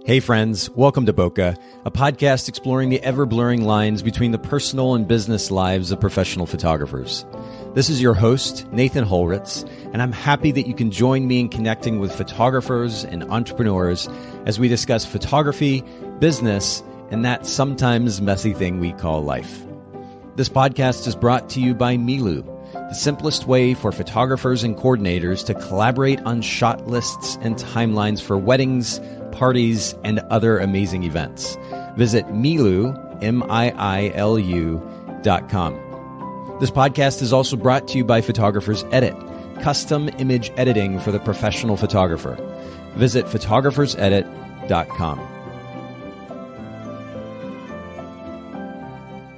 Hey friends, welcome to Bokeh, a podcast exploring the ever-blurring lines between the personal and business lives of professional photographers. This is your host, Nathan Holritz, and I'm happy that you can join me in connecting with photographers and entrepreneurs as we discuss photography, business, and that sometimes messy thing we call life. This podcast is brought to you by Milu, the simplest way for photographers and coordinators to collaborate on shot lists and timelines for weddings, parties, and other amazing events. Visit Milu, MIILU.com. This podcast is also brought to you by Photographers Edit, custom image editing for the professional photographer. Visit photographersedit.com.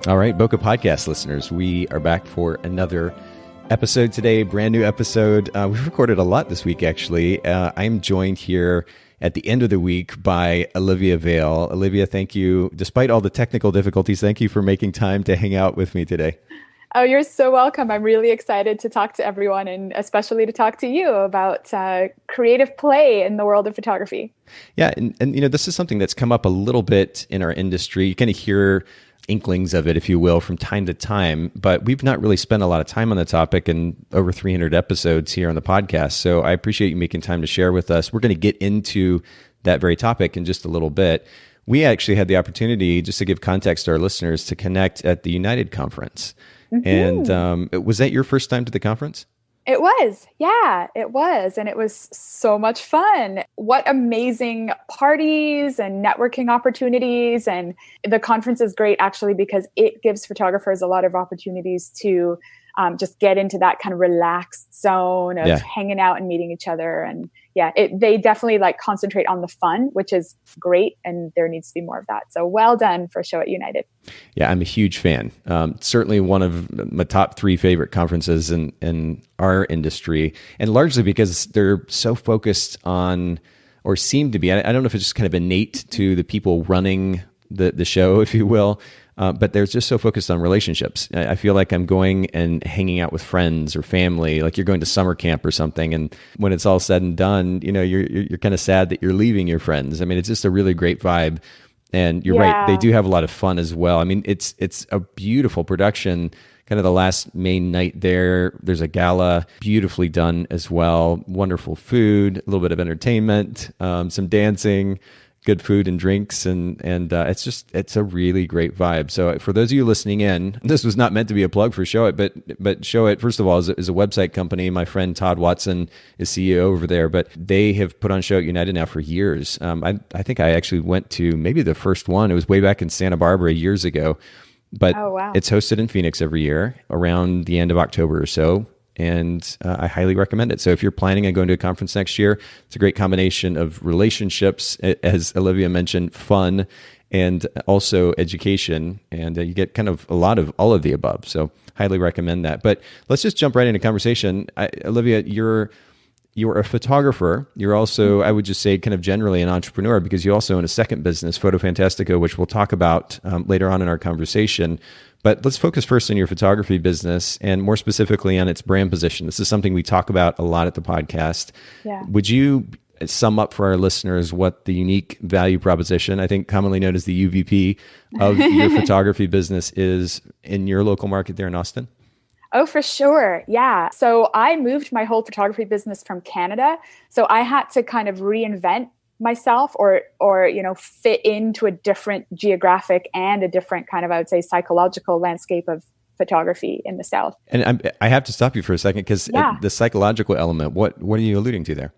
All right, Bokeh Podcast listeners, we are back for another episode today, brand new episode. We've recorded a lot this week, actually. I'm joined here at the end of the week by Olivia Vale. Olivia, thank you. Despite all the technical difficulties, thank you for making time to hang out with me today. Oh, you're so welcome. I'm really excited to talk to everyone and especially to talk to you about creative play in the world of photography. Yeah, and you know, this is something that's come up a little bit in our industry. You kind of hear inklings of it, if you will, from time to time, but we've not really spent a lot of time on the topic in over 300 episodes here on the podcast. So I appreciate you making time to share with us. We're going to get into that very topic in just a little bit. We actually had the opportunity, just to give context to our listeners, to connect at the United Conference. Mm-hmm. And was that your first time to the conference? It was. Yeah, it was. And it was so much fun. What amazing parties and networking opportunities. And the conference is great actually because it gives photographers a lot of opportunities to just get into that kind of relaxed zone of hanging out and meeting each other. And they definitely like concentrate on the fun, which is great. And there needs to be more of that. So well done for Show at United. Yeah, I'm a huge fan. Certainly one of my top 3 favorite conferences in our industry, and largely because they're so focused on, or seem to be, I don't know if it's just kind of innate to the people running the show, if you will, but they're just so focused on relationships. I feel like I'm going and hanging out with friends or family, like you're going to summer camp or something. And when it's all said and done, you know, you're kind of sad that you're leaving your friends. I mean, it's just a really great vibe. And you're right, they do have a lot of fun as well. I mean, it's a beautiful production. Kind of the last main night there's a gala, beautifully done as well. Wonderful food, a little bit of entertainment, some dancing, good food and drinks, and it's a really great vibe. So for those of you listening in, this was not meant to be a plug for Show It, but Show It, first of all, is a website company. My friend Todd Watson is CEO over there, but they have put on Show It United now for years. I think I actually went to maybe the first one. It was way back in Santa Barbara years ago, but It's hosted in Phoenix every year around the end of October or so. And I highly recommend it. So if you're planning on going to a conference next year, it's a great combination of relationships, as Olivia mentioned, fun, and also education. And you get kind of a lot of all of the above. So highly recommend that. But let's just jump right into conversation. Olivia, you're a photographer. You're also, I would just say, kind of generally an entrepreneur, because you also own a second business, Fantastico, which we'll talk about later on in our conversation. But let's focus first on your photography business and more specifically on its brand position. This is something we talk about a lot at the podcast. Yeah. Would you sum up for our listeners what the unique value proposition, I think commonly known as the UVP, of your photography business is in your local market there in Austin? Oh, for sure. Yeah. So I moved my whole photography business from Canada. So I had to kind of reinvent myself or fit into a different geographic and a different kind of, I would say, psychological landscape of photography in the South. And I have to stop you for a second because the psychological element, what are you alluding to there?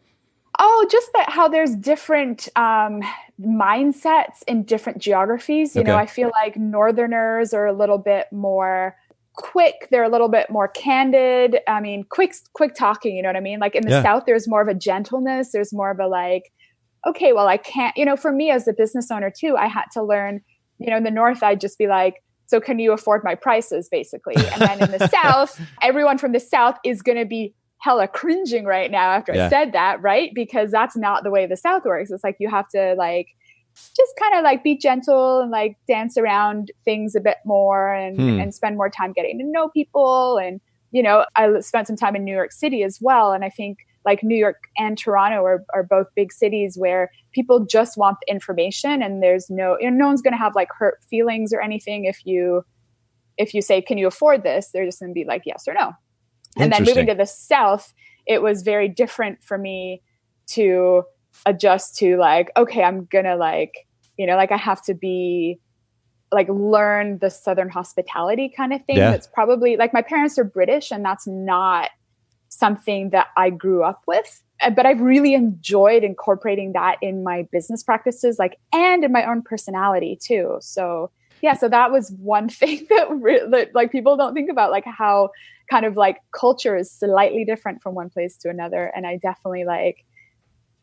Oh, just that how there's different mindsets in different geographies. You know, I feel like Northerners are a little bit more quick. They're a little bit more candid. I mean, quick talking, you know what I mean? Like in the South, there's more of a gentleness. There's more of a like, okay, well, I can't, for me as a business owner too, I had to learn, in the North, I'd just be like, so can you afford my prices, basically? And then in the South, everyone from the South is going to be hella cringing right now after I said that, right? Because that's not the way the South works. It's like, you have to like, just kind of like be gentle and like dance around things a bit more and spend more time getting to know people. And, I spent some time in New York City as well. And I think like New York and Toronto are both big cities where people just want the information, and there's no one's going to have like hurt feelings or anything. If you say, can you afford this? They're just going to be like, yes or no. And then moving to the South, it was very different for me to adjust to like, okay, I'm going to like, like I have to be like learn the Southern hospitality kind of thing. That's probably like, my parents are British, and that's not something that I grew up with, but I've really enjoyed incorporating that in my business practices, like, and in my own personality too. So yeah, so that was one thing that like people don't think about, like how kind of like culture is slightly different from one place to another. And I definitely like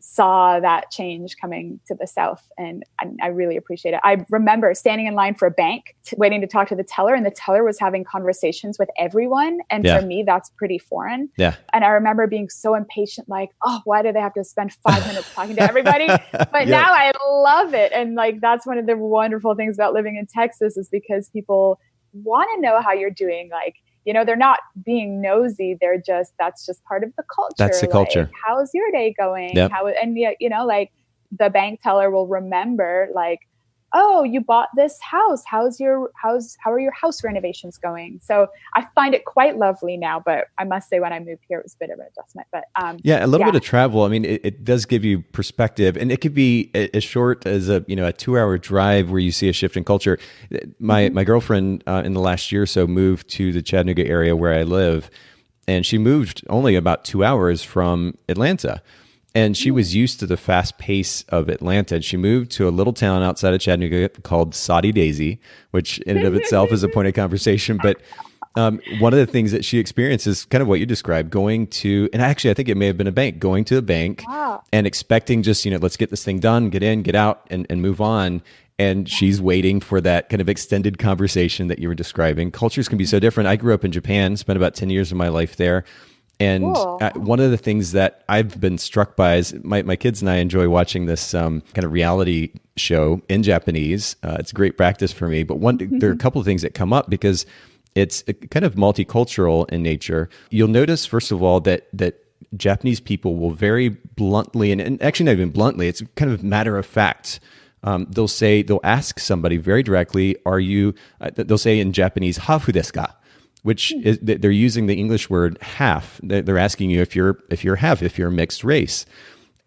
saw that change coming to the South, and I really appreciate it. I remember standing in line for a bank, waiting to talk to the teller, and the teller was having conversations with everyone. And for me, that's pretty foreign. Yeah. And I remember being so impatient, like, oh, why do they have to spend 5 minutes talking to everybody? But now I love it. And like, that's one of the wonderful things about living in Texas, is because people want to know how you're doing. Like, they're not being nosy. That's just part of the culture. That's the culture. Like, how's your day going? Yep. Like the bank teller will remember like, oh, you bought this house. How are your house renovations going? So I find it quite lovely now, but I must say when I moved here, it was a bit of an adjustment, but a little bit of travel. I mean, it does give you perspective, and it could be as short as a 2-hour drive where you see a shift in culture. My girlfriend in the last year or so moved to the Chattanooga area where I live, and she moved only about 2 hours from Atlanta. And she was used to the fast pace of Atlanta. She moved to a little town outside of Chattanooga called Soddy Daisy, which in and of itself is a point of conversation. But one of the things that she experienced is kind of what you described, going to, and actually I think it may have been a bank, going to a bank and expecting just, let's get this thing done, get in, get out, and move on. And she's waiting for that kind of extended conversation that you were describing. Cultures can be so different. I grew up in Japan, spent about 10 years of my life there. And one of the things that I've been struck by is my kids and I enjoy watching this kind of reality show in Japanese. It's great practice for me. But there are a couple of things that come up because it's kind of multicultural in nature. You'll notice, first of all, that Japanese people will very bluntly, and actually not even bluntly, it's kind of matter of fact. They'll ask somebody very directly, they'll say in Japanese, hafu desu ka? Which is, they're using the English word half. They're asking you if you're half, if you're mixed race.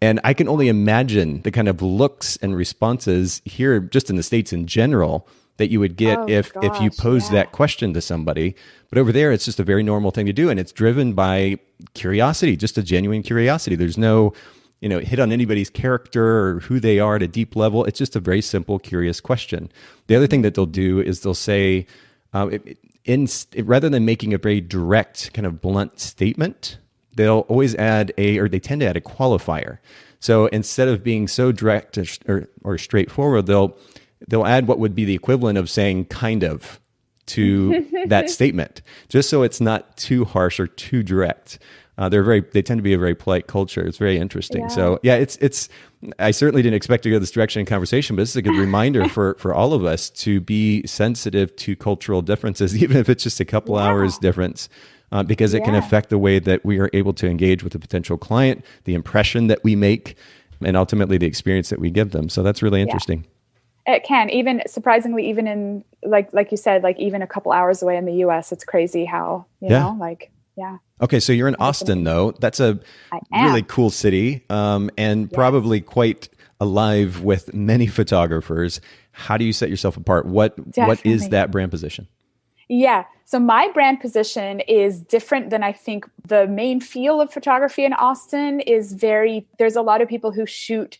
And I can only imagine the kind of looks and responses here, just in the States in general, that you would get if you pose that question to somebody. But over there, it's just a very normal thing to do. And it's driven by curiosity, just a genuine curiosity. There's no, hit on anybody's character or who they are at a deep level. It's just a very simple, curious question. The other thing that they'll do is they'll say, rather than making a very direct, kind of blunt statement, they'll always they tend to add a qualifier. So instead of being so direct or straightforward, they'll add what would be the equivalent of saying kind of to that statement, just so it's not too harsh or too direct. They tend to be a very polite culture. It's very interesting. Yeah. So it's. I certainly didn't expect to go this direction in conversation, but this is a good reminder for all of us to be sensitive to cultural differences, even if it's just a couple hours difference, because it can affect the way that we are able to engage with a potential client, the impression that we make, and ultimately the experience that we give them. So that's really interesting. It can, even surprisingly, even in like you said, like even a couple hours away in the US, it's crazy how, you know, like, Okay, so you're in Austin, though. That's a really cool city, and probably quite alive with many photographers. How do you set yourself apart? What is that brand position? Yeah, so my brand position is different than I think the main feel of photography in Austin is there's a lot of people who shoot,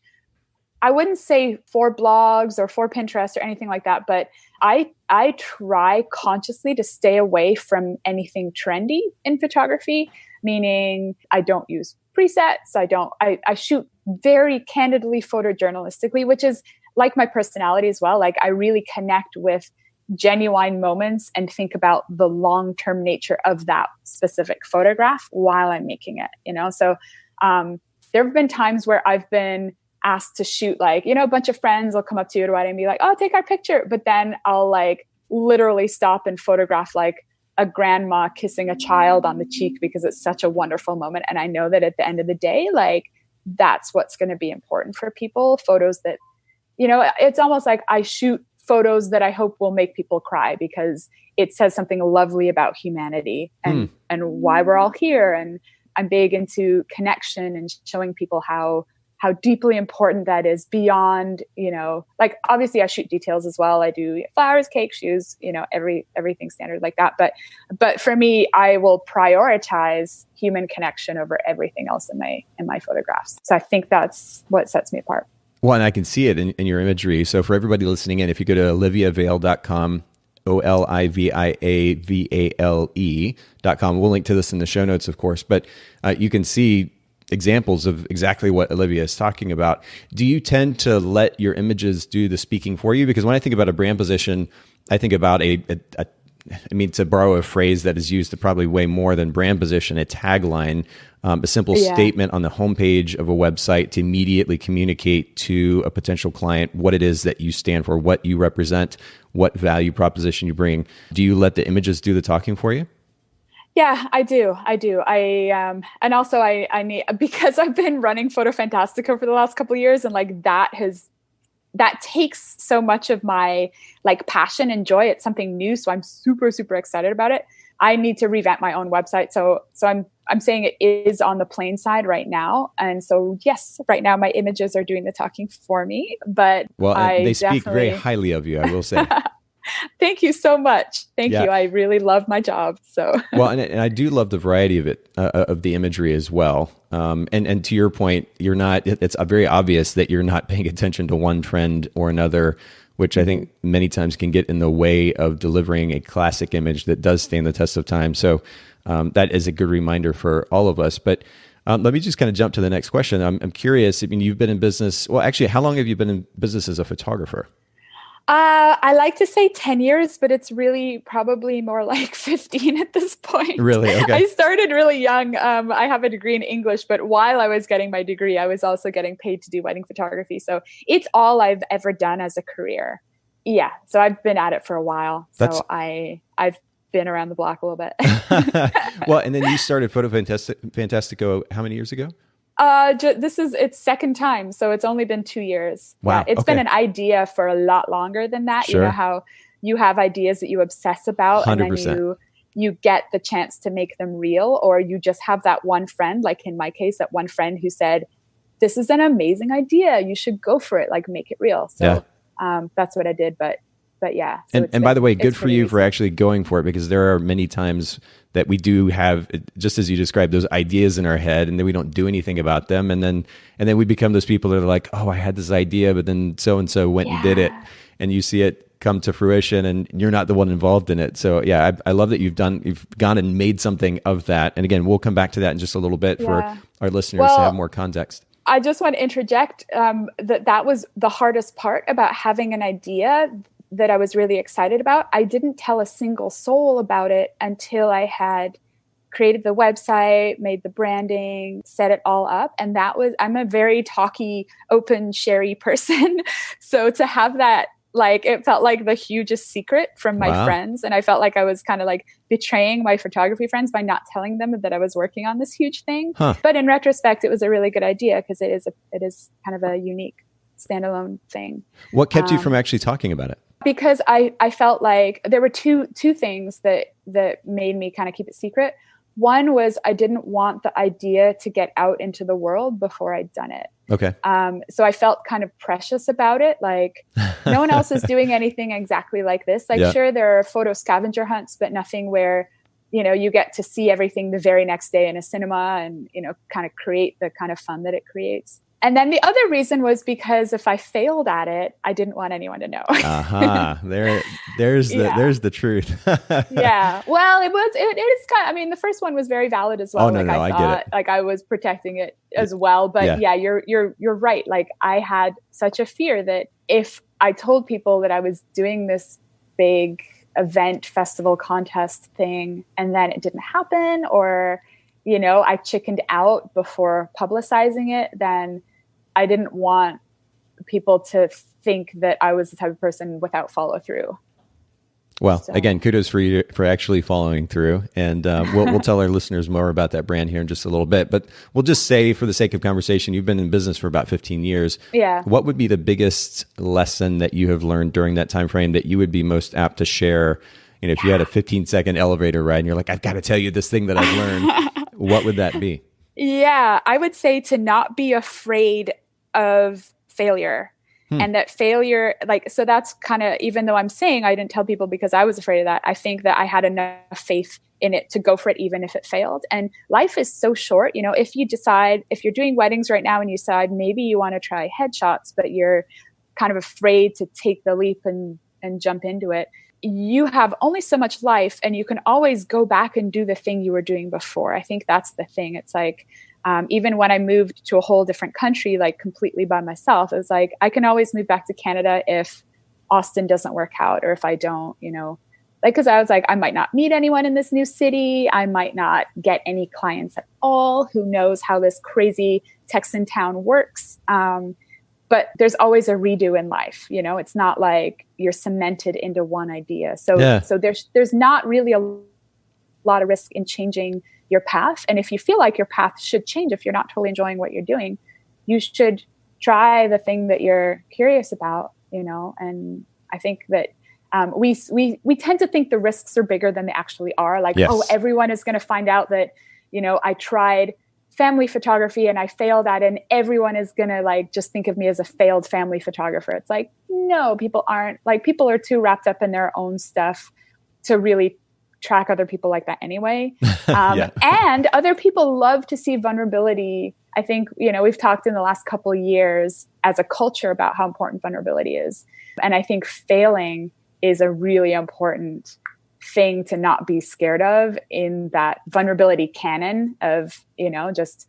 I wouldn't say for blogs or for Pinterest or anything like that, but I try consciously to stay away from anything trendy in photography, meaning I don't use presets. I shoot very candidly photojournalistically, which is like my personality as well. Like I really connect with genuine moments and think about the long-term nature of that specific photograph while I'm making it, So there have been times where I've been asked to shoot, like, a bunch of friends will come up to you and be like, oh, take our picture. But then I'll like literally stop and photograph like a grandma kissing a child on the cheek because it's such a wonderful moment. And I know that at the end of the day, like that's what's going to be important for people. Photos that, it's almost like I shoot photos that I hope will make people cry because it says something lovely about humanity and why we're all here. And I'm big into connection and showing people how deeply important that is beyond, like obviously I shoot details as well. I do flowers, cake, shoes, everything standard like that. But for me, I will prioritize human connection over everything else in my photographs. So I think that's what sets me apart. Well, and I can see it in your imagery. So for everybody listening in, if you go to oliviavale.com, OLIVIAVALE.com, we'll link to this in the show notes, of course, but you can see examples of exactly what Olivia is talking about. Do you tend to let your images do the speaking for you? Because when I think about a brand position, I think about to borrow a phrase that is used to probably way more than brand position, a tagline, a simple statement on the homepage of a website to immediately communicate to a potential client what it is that you stand for, what you represent, what value proposition you bring. Do you let the images do the talking for you? Yeah, I do. And also I need, because I've been running Fantastico for the last couple of years, and like that takes so much of my like passion and joy. It's something new. So I'm super, super excited about it. I need to revamp my own website. So I'm saying it is on the plain side right now. And so, yes, right now my images are doing the talking for me, but they speak very highly of you, I will say. Thank you so much. Thank you. I really love my job. So well, and I do love the variety of it, of the imagery as well. And to your point, it's very obvious that you're not paying attention to one trend or another, which I think many times can get in the way of delivering a classic image that does stand the test of time. So that is a good reminder for all of us. But let me just kind of jump to the next question. I'm curious. I mean, you've been in business. Well, actually, how long have you been in business as a photographer? I like to say 10 years, but it's really probably more like 15 at this point. Really? Okay. I started really young. I have a degree in English, but while I was getting my degree, I was also getting paid to do wedding photography. So it's all I've ever done as a career. Yeah. So I've been at it for a while. So I've been around the block a little bit. Well, and then you started Fantastico how many years ago? This is its second time. So it's only been 2 years. Wow. It's been an idea for a lot longer than that. Sure. You know how you have ideas that you obsess about 100%. And then you get the chance to make them real, or you just have that one friend, like in my case, that one friend who said, this is an amazing idea. You should go for it. Like make it real. So that's what I did. But yeah. So and by the way, good for you for actually going for it, because there are many times that we do have, just as you described, those ideas in our head, and then we don't do anything about them. And then we become those people that are like, oh, I had this idea, but then so-and-so went and did it. And you see it come to fruition and you're not the one involved in it. So yeah, I love that you've gone and made something of that. And again, we'll come back to that in just a little bit for our listeners to have more context. I just want to interject that was the hardest part about having an idea that I was really excited about. I didn't tell a single soul about it until I had created the website, made the branding, set it all up. And I'm a very talky, open, sharey person. So to have that, like, it felt like the hugest secret from my friends. And I felt like I was kind of like betraying my photography friends by not telling them that I was working on this huge thing. But in retrospect, it was a really good idea because it is kind of a unique standalone thing. What kept you from actually talking about it? Because I felt like there were two things that made me kind of keep it secret. One was I didn't want the idea to get out into the world before I'd done it. Okay. So I felt kind of precious about it. Like no one else is doing anything exactly like this. Like sure, there are photo scavenger hunts, but nothing where, you get to see everything the very next day in a cinema and, kind of create the kind of fun that it creates. And then the other reason was because if I failed at it, I didn't want anyone to know. There's the truth. Yeah. Well, it is kind of, I mean, the first one was very valid as well. Oh, no, I get it. Like I was protecting it as well. But you're right. Like I had such a fear that if I told people that I was doing this big event, festival, contest thing, and then it didn't happen, or I chickened out before publicizing it, then I didn't want people to think that I was the type of person without follow through. Well, again, kudos for you for actually following through. And we'll tell our listeners more about that brand here in just a little bit. But we'll just say, for the sake of conversation, you've been in business for about 15 years. Yeah. What would be the biggest lesson that you have learned during that time frame that you would be most apt to share? If you had a 15-second elevator ride and you're like, I've got to tell you this thing that I've learned, what would that be? Yeah, I would say to not be afraid of failure. And that failure, so that's kind of, even though I'm saying I didn't tell people because I was afraid of that, I think that I had enough faith in it to go for it, even if it failed. And life is so short. If you decide, if you're doing weddings right now and you decide maybe you want to try headshots, but you're kind of afraid to take the leap and jump into it, you have only so much life, and you can always go back and do the thing you were doing before. I think that's the thing. It's like, even when I moved to a whole different country, completely by myself, it was like, I can always move back to Canada if Austin doesn't work out, or if I don't, because I was like, I might not meet anyone in this new city. I might not get any clients at all. Who knows how this crazy Texan town works? But there's always a redo in life. It's not like you're cemented into one idea. So there's not really a lot of risk in changing your path. And if you feel like your path should change, if you're not totally enjoying what you're doing, you should try the thing that you're curious about, and I think that we tend to think the risks are bigger than they actually are. Oh, everyone is going to find out that, I tried family photography and I failed at it, and everyone is going to just think of me as a failed family photographer. It's like, no, people aren't. People are too wrapped up in their own stuff to really track other people like that anyway. And other people love to see vulnerability. I think, we've talked in the last couple of years as a culture about how important vulnerability is. And I think failing is a really important thing to not be scared of in that vulnerability canon of, just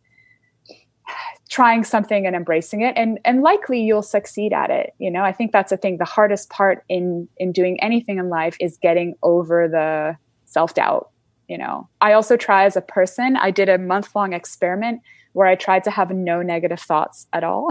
trying something and embracing it. And likely you'll succeed at it. I think that's the thing. The hardest part in doing anything in life is getting over the self-doubt. I also try as a person, I did a month-long experiment where I tried to have no negative thoughts at all,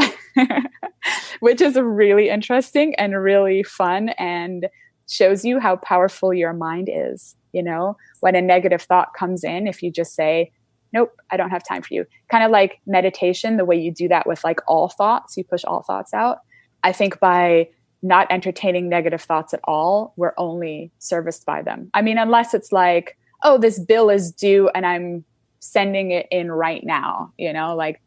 which is really interesting and really fun, and shows you how powerful your mind is. When a negative thought comes in, if you just say, nope, I don't have time for you, kind of like meditation, the way you do that with all thoughts, you push all thoughts out. I think by not entertaining negative thoughts at all, we're only serviced by them. I mean, unless it's like, oh, this bill is due and I'm sending it in right now,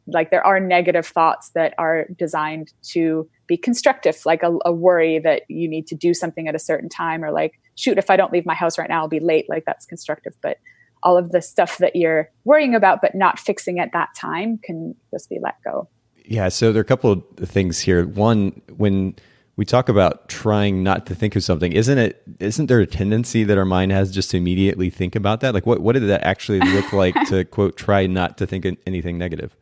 like there are negative thoughts that are designed to be constructive, like a worry that you need to do something at a certain time, or shoot, if I don't leave my house right now, I'll be late. That's constructive. But all of the stuff that you're worrying about but not fixing at that time can just be let go. Yeah. So there are a couple of things here. One, when we talk about trying not to think of something, isn't there a tendency that our mind has just to immediately think about that? What did that actually look like to, quote, try not to think anything negative?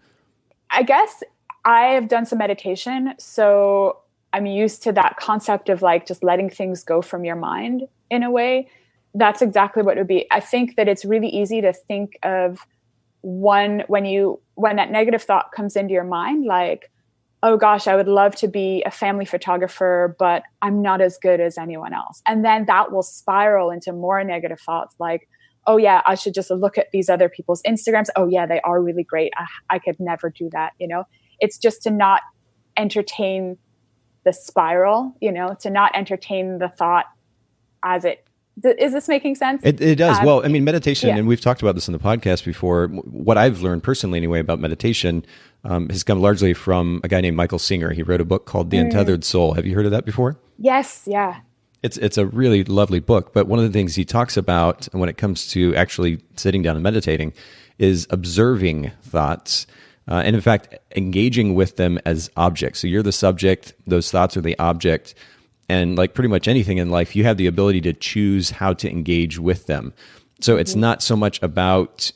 I guess I have done some meditation, so I'm used to that concept of just letting things go from your mind in a way. That's exactly what it would be. I think that it's really easy to think of when that negative thought comes into your mind, oh gosh, I would love to be a family photographer, but I'm not as good as anyone else. And then that will spiral into more negative thoughts oh yeah, I should just look at these other people's Instagrams. Oh yeah, they are really great. I could never do that. It's just to not entertain the spiral, to not entertain the thought as it. Is this making sense? It does. Well, I mean, meditation, and we've talked about this in the podcast before. What I've learned personally anyway about meditation has come largely from a guy named Michael Singer. He wrote a book called The Untethered Soul. Have you heard of that before? Yes. Yeah. It's a really lovely book. But one of the things he talks about when it comes to actually sitting down and meditating is observing thoughts. And in fact, engaging with them as objects. So you're the subject, those thoughts are the object. And like pretty much anything in life, you have the ability to choose how to engage with them. So it's not so much about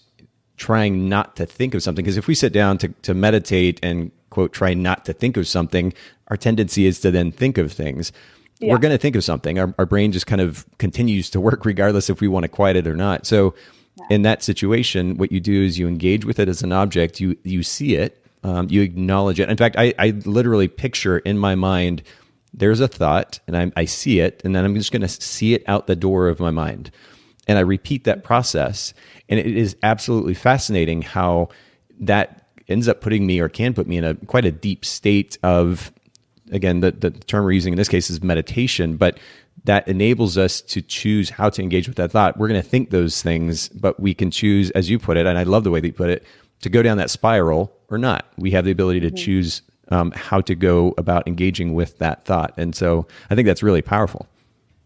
trying not to think of something. Because if we sit down to meditate and, quote, try not to think of something, our tendency is to then think of things. Yeah. We're going to think of something. Our brain just kind of continues to work regardless if we want to quiet it or not. So in that situation, what you do is you engage with it as an object. You see it. You acknowledge it. In fact, I literally picture in my mind there's a thought and I see it, and then I'm just going to see it out the door of my mind. And I repeat that process. And it is absolutely fascinating how that ends up putting me, or can put me, in quite a deep state of, again, the term we're using in this case is meditation, but that enables us to choose how to engage with that thought. We're going to think those things, but we can choose, as you put it, and I love the way that you put it, to go down that spiral or not. We have the ability to choose how to go about engaging with that thought. And so I think that's really powerful.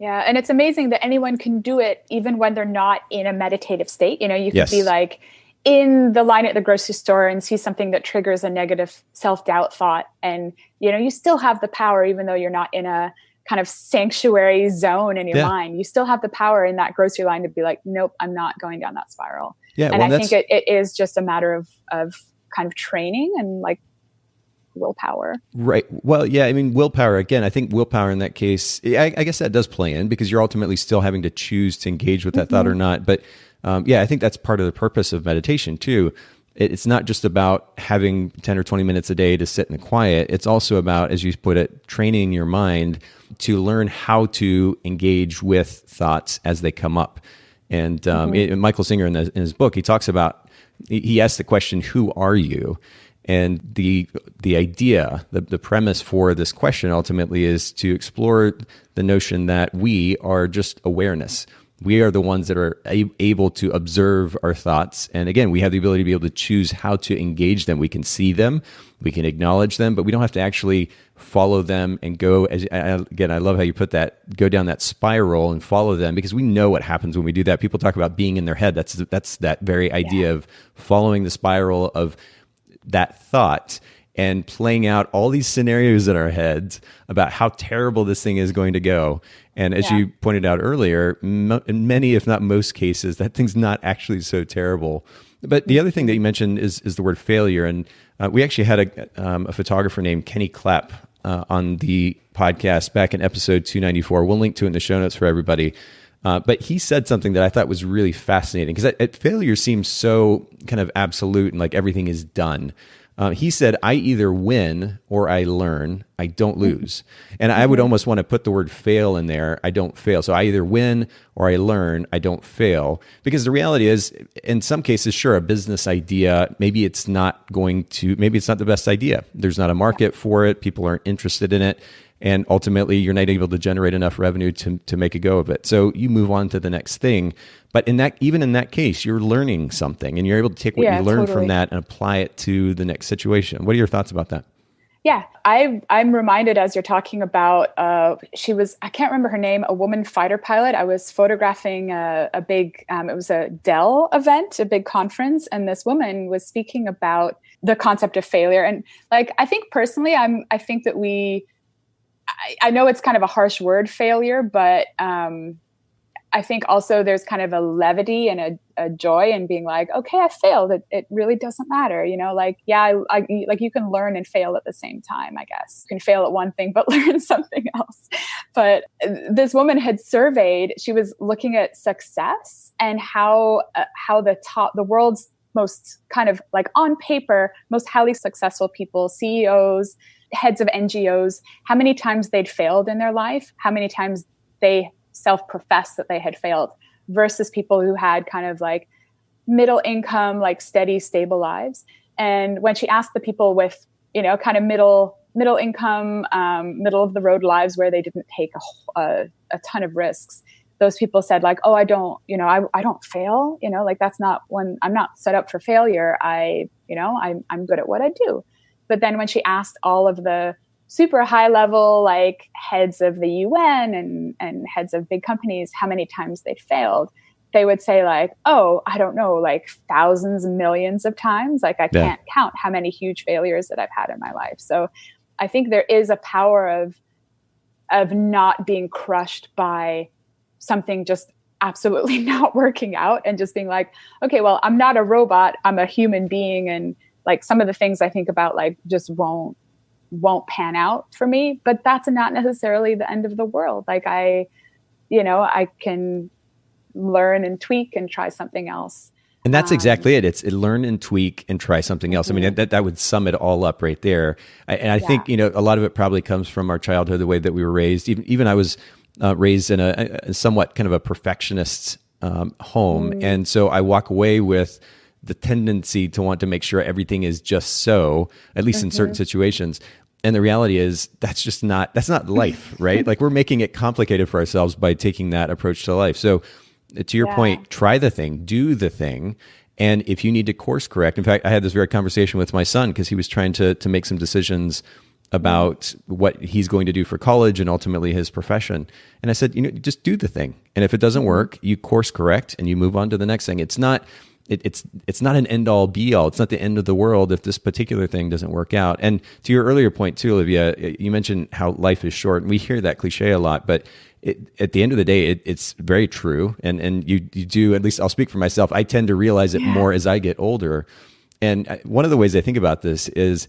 Yeah. And it's amazing that anyone can do it even when they're not in a meditative state. You know, you could be like in the line at the grocery store and see something that triggers a negative self-doubt thought. And, you know, you still have the power, even though you're not in a kind of sanctuary zone in your mind. You still have the power in that grocery line to be like, nope, I'm not going down that spiral. Yeah, and I think it is just a matter of kind of training and like willpower. Right. Well, yeah, I mean, willpower, again, I think willpower in that case, I guess that does play in, because you're ultimately still having to choose to engage with that thought or not. But I think that's part of the purpose of meditation too. It's not just about having 10 or 20 minutes a day to sit in the quiet. It's also about, as you put it, training your mind to learn how to engage with thoughts as they come up. And Michael Singer in his book, he talks about, he asks the question, who are you? And the idea, the premise for this question ultimately is to explore the notion that we are just awareness. We are the ones that are able to observe our thoughts. And again, we have the ability to be able to choose how to engage them. We can see them, we can acknowledge them, but we don't have to actually follow them and go, again, I love how you put that, go down that spiral and follow them, because we know what happens when we do that. People talk about being in their head. That's that very idea of following the spiral of that thought and playing out all these scenarios in our heads about how terrible this thing is going to go. And as you pointed out earlier, in many, if not most cases, that thing's not actually so terrible. But the other thing that you mentioned is the word failure. And we actually had a photographer named Kenny Clapp on the podcast back in episode 294. We'll link to it in the show notes for everybody. But he said something that I thought was really fascinating, because failure seems so kind of absolute and like everything is done. He said, I either win or I learn. I don't lose. And I would almost want to put the word fail in there. I don't fail. So I either win or I learn. I don't fail. Because the reality is, in some cases, sure, a business idea, maybe it's not the best idea. There's not a market for it. People aren't interested in it. And ultimately, you're not able to generate enough revenue to make a go of it. So you move on to the next thing. But even in that case, you're learning something, and you're able to take what you learned from that and apply it to the next situation. What are your thoughts about that? Yeah, I'm reminded as you're talking about, she was, I can't remember her name, a woman fighter pilot. I was photographing a big, it was a Dell event, a big conference. And this woman was speaking about the concept of failure. And like, I think personally, I think that I know it's kind of a harsh word, failure, but I think also there's kind of a levity and a joy in being like, okay, I failed. It really doesn't matter. You know, like, like you can learn and fail at the same time, I guess. You can fail at one thing, but learn something else. But this woman had surveyed, she was looking at success and how the world's most kind of like on paper, most highly successful people, CEOs, heads of NGOs, how many times they'd failed in their life, how many times they self-professed that they had failed, versus people who had kind of like middle income, like steady, stable lives. And when she asked the people with, you know, kind of middle income, middle of the road lives where they didn't take a ton of risks, those people said like, oh, I don't fail, you know, like that's not when I'm not set up for failure. I'm good at what I do. But then when she asked all of the super high level, like heads of the UN and heads of big companies, how many times they failed, they would say like, oh, I don't know, like thousands, millions of times. Like I can't count how many huge failures that I've had in my life. So I think there is a power of not being crushed by something just absolutely not working out and just being like, okay, well, I'm not a robot, I'm a human being. And like some of the things I think about like just won't pan out for me, but that's not necessarily the end of the world. Like I can learn and tweak and try something else. And that's exactly it. It's learn and tweak and try something else. I mean, that would sum it all up right there. I think, a lot of it probably comes from our childhood, the way that we were raised. Even I was raised in a somewhat kind of a perfectionist home. And so I walk away with the tendency to want to make sure everything is just so, at least in certain situations. And the reality is that's not life, right? Like, we're making it complicated for ourselves by taking that approach to life. So to your point, try the thing, do the thing. And if you need to course correct, in fact, I had this very conversation with my son because he was trying to make some decisions about what he's going to do for college and ultimately his profession. And I said, just do the thing. And if it doesn't work, you course correct and you move on to the next thing. It's not an end all be all. It's not the end of the world if this particular thing doesn't work out. And to your earlier point too, Olivia, you mentioned how life is short, and we hear that cliche a lot, but at the end of the day, it's very true. And you do, at least I'll speak for myself, I tend to realize it more as I get older. And one of the ways I think about this is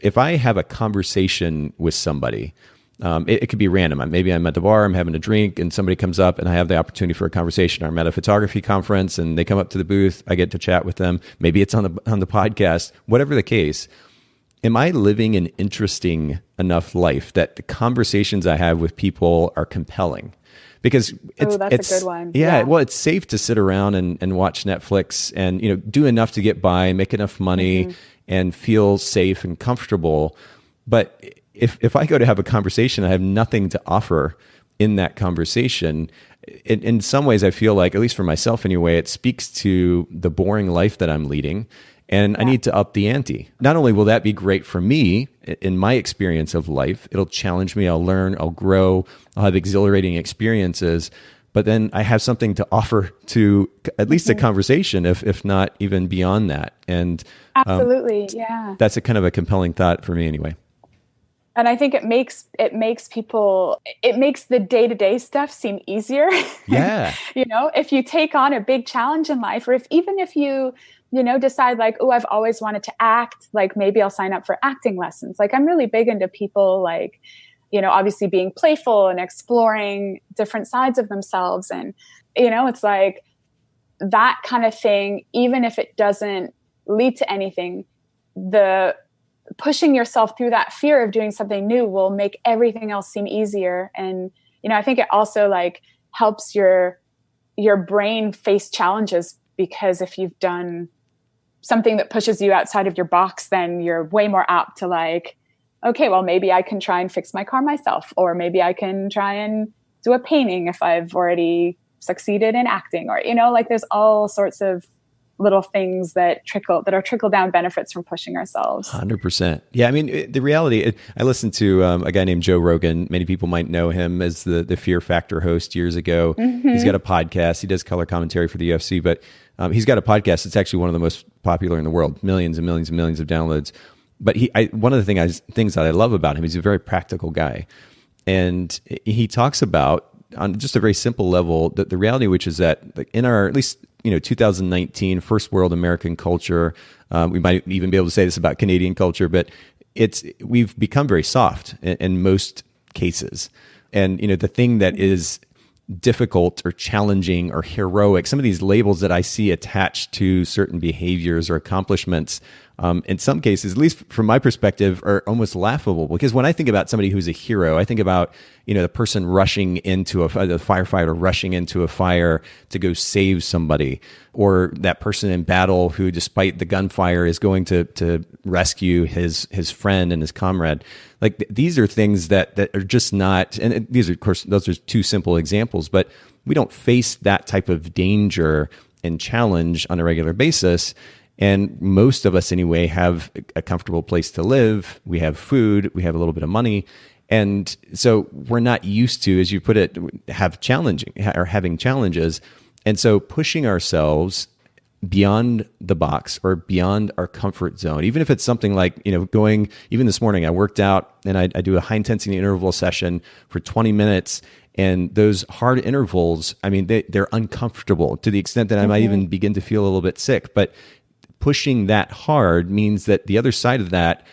if I have a conversation with somebody, it could be random. Maybe I'm at the bar, I'm having a drink, and somebody comes up and I have the opportunity for a conversation. I'm at a photography conference and they come up to the booth. I get to chat with them. Maybe it's on the podcast, whatever the case. Am I living an interesting enough life that the conversations I have with people are compelling? Because it's a good one. Yeah, well, it's safe to sit around and watch Netflix and do enough to get by, make enough money, and feel safe and comfortable. But if I go to have a conversation, I have nothing to offer in that conversation. In some ways, I feel like, at least for myself anyway, it speaks to the boring life that I'm leading. And I need to up the ante. Not only will that be great for me in my experience of life, it'll challenge me, I'll learn, I'll grow, I'll have exhilarating experiences, but then I have something to offer to at least a conversation, if not even beyond that. And absolutely, that's a kind of a compelling thought for me anyway. And I think it makes the day-to-day stuff seem easier. Yeah. If you take on a big challenge in life, or even if you decide like, oh, I've always wanted to act, like maybe I'll sign up for acting lessons. Like, I'm really big into people like, obviously being playful and exploring different sides of themselves. And, it's like that kind of thing, even if it doesn't lead to anything, the pushing yourself through that fear of doing something new will make everything else seem easier. And, I think it also like helps your brain face challenges, because if you've done something that pushes you outside of your box, then you're way more apt to like, okay, well, maybe I can try and fix my car myself, or maybe I can try and do a painting if I've already succeeded in acting, or, like there's all sorts of little things that are trickle down benefits from pushing ourselves. 100%. Yeah. I mean, the reality, I listened to a guy named Joe Rogan. Many people might know him as the Fear Factor host years ago. He's got a podcast. He does color commentary for the UFC, but he's got a podcast. It's actually one of the most popular in the world, millions and millions and millions of downloads. But one of the things that I love about him, he's a very practical guy. And he talks about, on just a very simple level, the reality, which is that like in our, at least, 2019 first world American culture, we might even be able to say this about Canadian culture, but we've become very soft in most cases. And, the thing that is difficult or challenging or heroic, some of these labels that I see attached to certain behaviors or accomplishments, in some cases, at least from my perspective, are almost laughable. Because when I think about somebody who's a hero, I think about, the person rushing into the firefighter rushing into a fire to go save somebody, or that person in battle who, despite the gunfire, is going to rescue his friend and his comrade. Like, these are things that are just not, and these are, of course, those are two simple examples, but we don't face that type of danger and challenge on a regular basis. And most of us anyway have a comfortable place to live. We have food, we have a little bit of money. And so we're not used to, as you put it, having challenges. And so pushing ourselves beyond the box or beyond our comfort zone, even if it's something like, going, even this morning, I worked out and I do a high intensity interval session for 20 minutes. And those hard intervals, I mean, they're uncomfortable to the extent that I might even begin to feel a little bit sick. But pushing that hard means that the other side of that,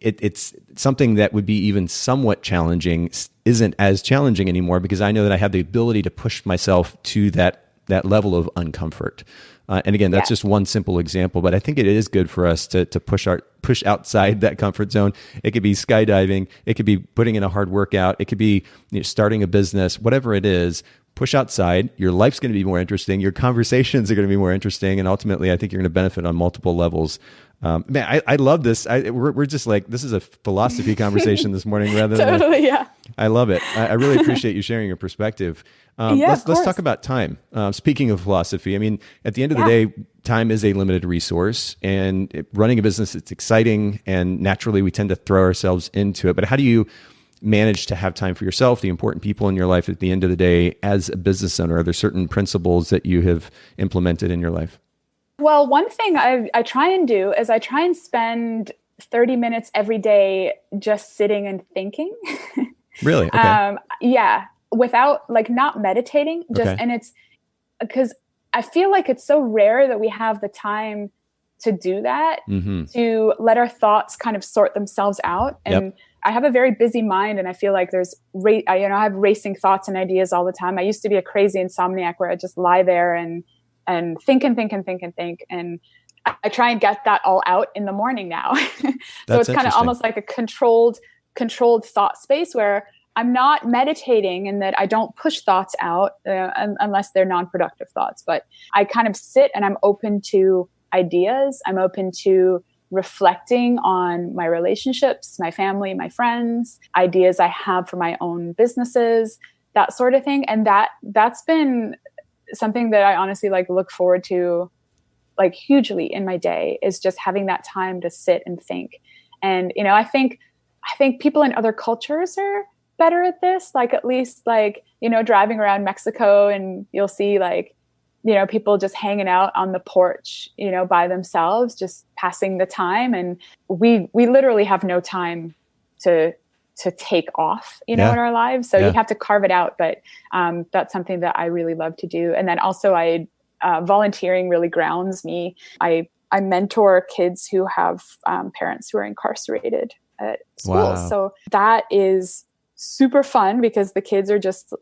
it's something that would be even somewhat challenging isn't as challenging anymore, because I know that I have the ability to push myself to that that level of uncomfort. And again, that's just one simple example, but I think it is good for us to push outside that comfort zone. It could be skydiving. It could be putting in a hard workout. It could be starting a business, whatever it is. Push outside. Your life's going to be more interesting. Your conversations are going to be more interesting. And ultimately, I think you're going to benefit on multiple levels. Man, I love this. We're just like, this is a philosophy conversation this morning rather than totally, yeah. I love it. I really appreciate you sharing your perspective. Let's talk about time. Speaking of philosophy, I mean, at the end of the day, time is a limited resource, and running a business, it's exciting, and naturally we tend to throw ourselves into it. But how do you manage to have time for yourself, the important people in your life at the end of the day as a business owner? Are there certain principles that you have implemented in your life? Well, one thing I try and do is I try and spend 30 minutes every day just sitting and thinking. Really? Okay. Without not meditating, and it's because I feel like it's so rare that we have the time to do that, to let our thoughts kind of sort themselves out. And I have a very busy mind, and I feel like I have racing thoughts and ideas all the time. I used to be a crazy insomniac where I just lie there and think and think and think and think. And I try and get that all out in the morning now. So it's kind of almost like a controlled thought space where I'm not meditating, and that I don't push thoughts out unless they're non-productive thoughts. But I kind of sit and I'm open to ideas. I'm open to reflecting on my relationships, my family, my friends, ideas I have for my own businesses, that sort of thing. And that's been something that I honestly look forward to hugely in my day, is just having that time to sit and think. And, I think people in other cultures are better at this, at least driving around Mexico, and you'll see people just hanging out on the porch, by themselves, just passing the time. And we literally have no time to take off, in our lives. So you have to carve it out. But that's something that I really love to do. And then also volunteering really grounds me. I mentor kids who have parents who are incarcerated at school. Wow. So that is super fun, because the kids are just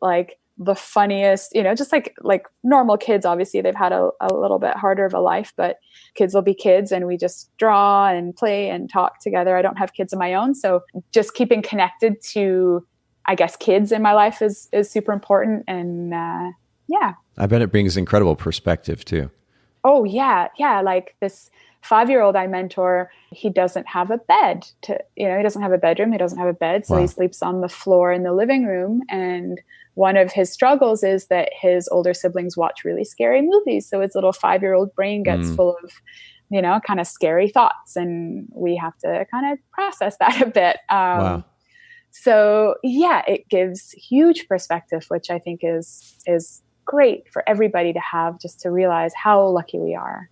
the funniest, just like normal kids. Obviously they've had a little bit harder of a life, but kids will be kids, and we just draw and play and talk together. I don't have kids of my own, so just keeping connected to, I guess, kids in my life is super important. And I bet it brings incredible perspective too. Oh yeah. Like this 5-year-old I mentor, he doesn't have a bed he doesn't have a bedroom. He doesn't have a bed. So he sleeps on the floor in the living room. And one of his struggles is that his older siblings watch really scary movies. So his little 5-year-old brain gets full of, kind of scary thoughts. And we have to kind of process that a bit. So it gives huge perspective, which I think is great for everybody to have, just to realize how lucky we are.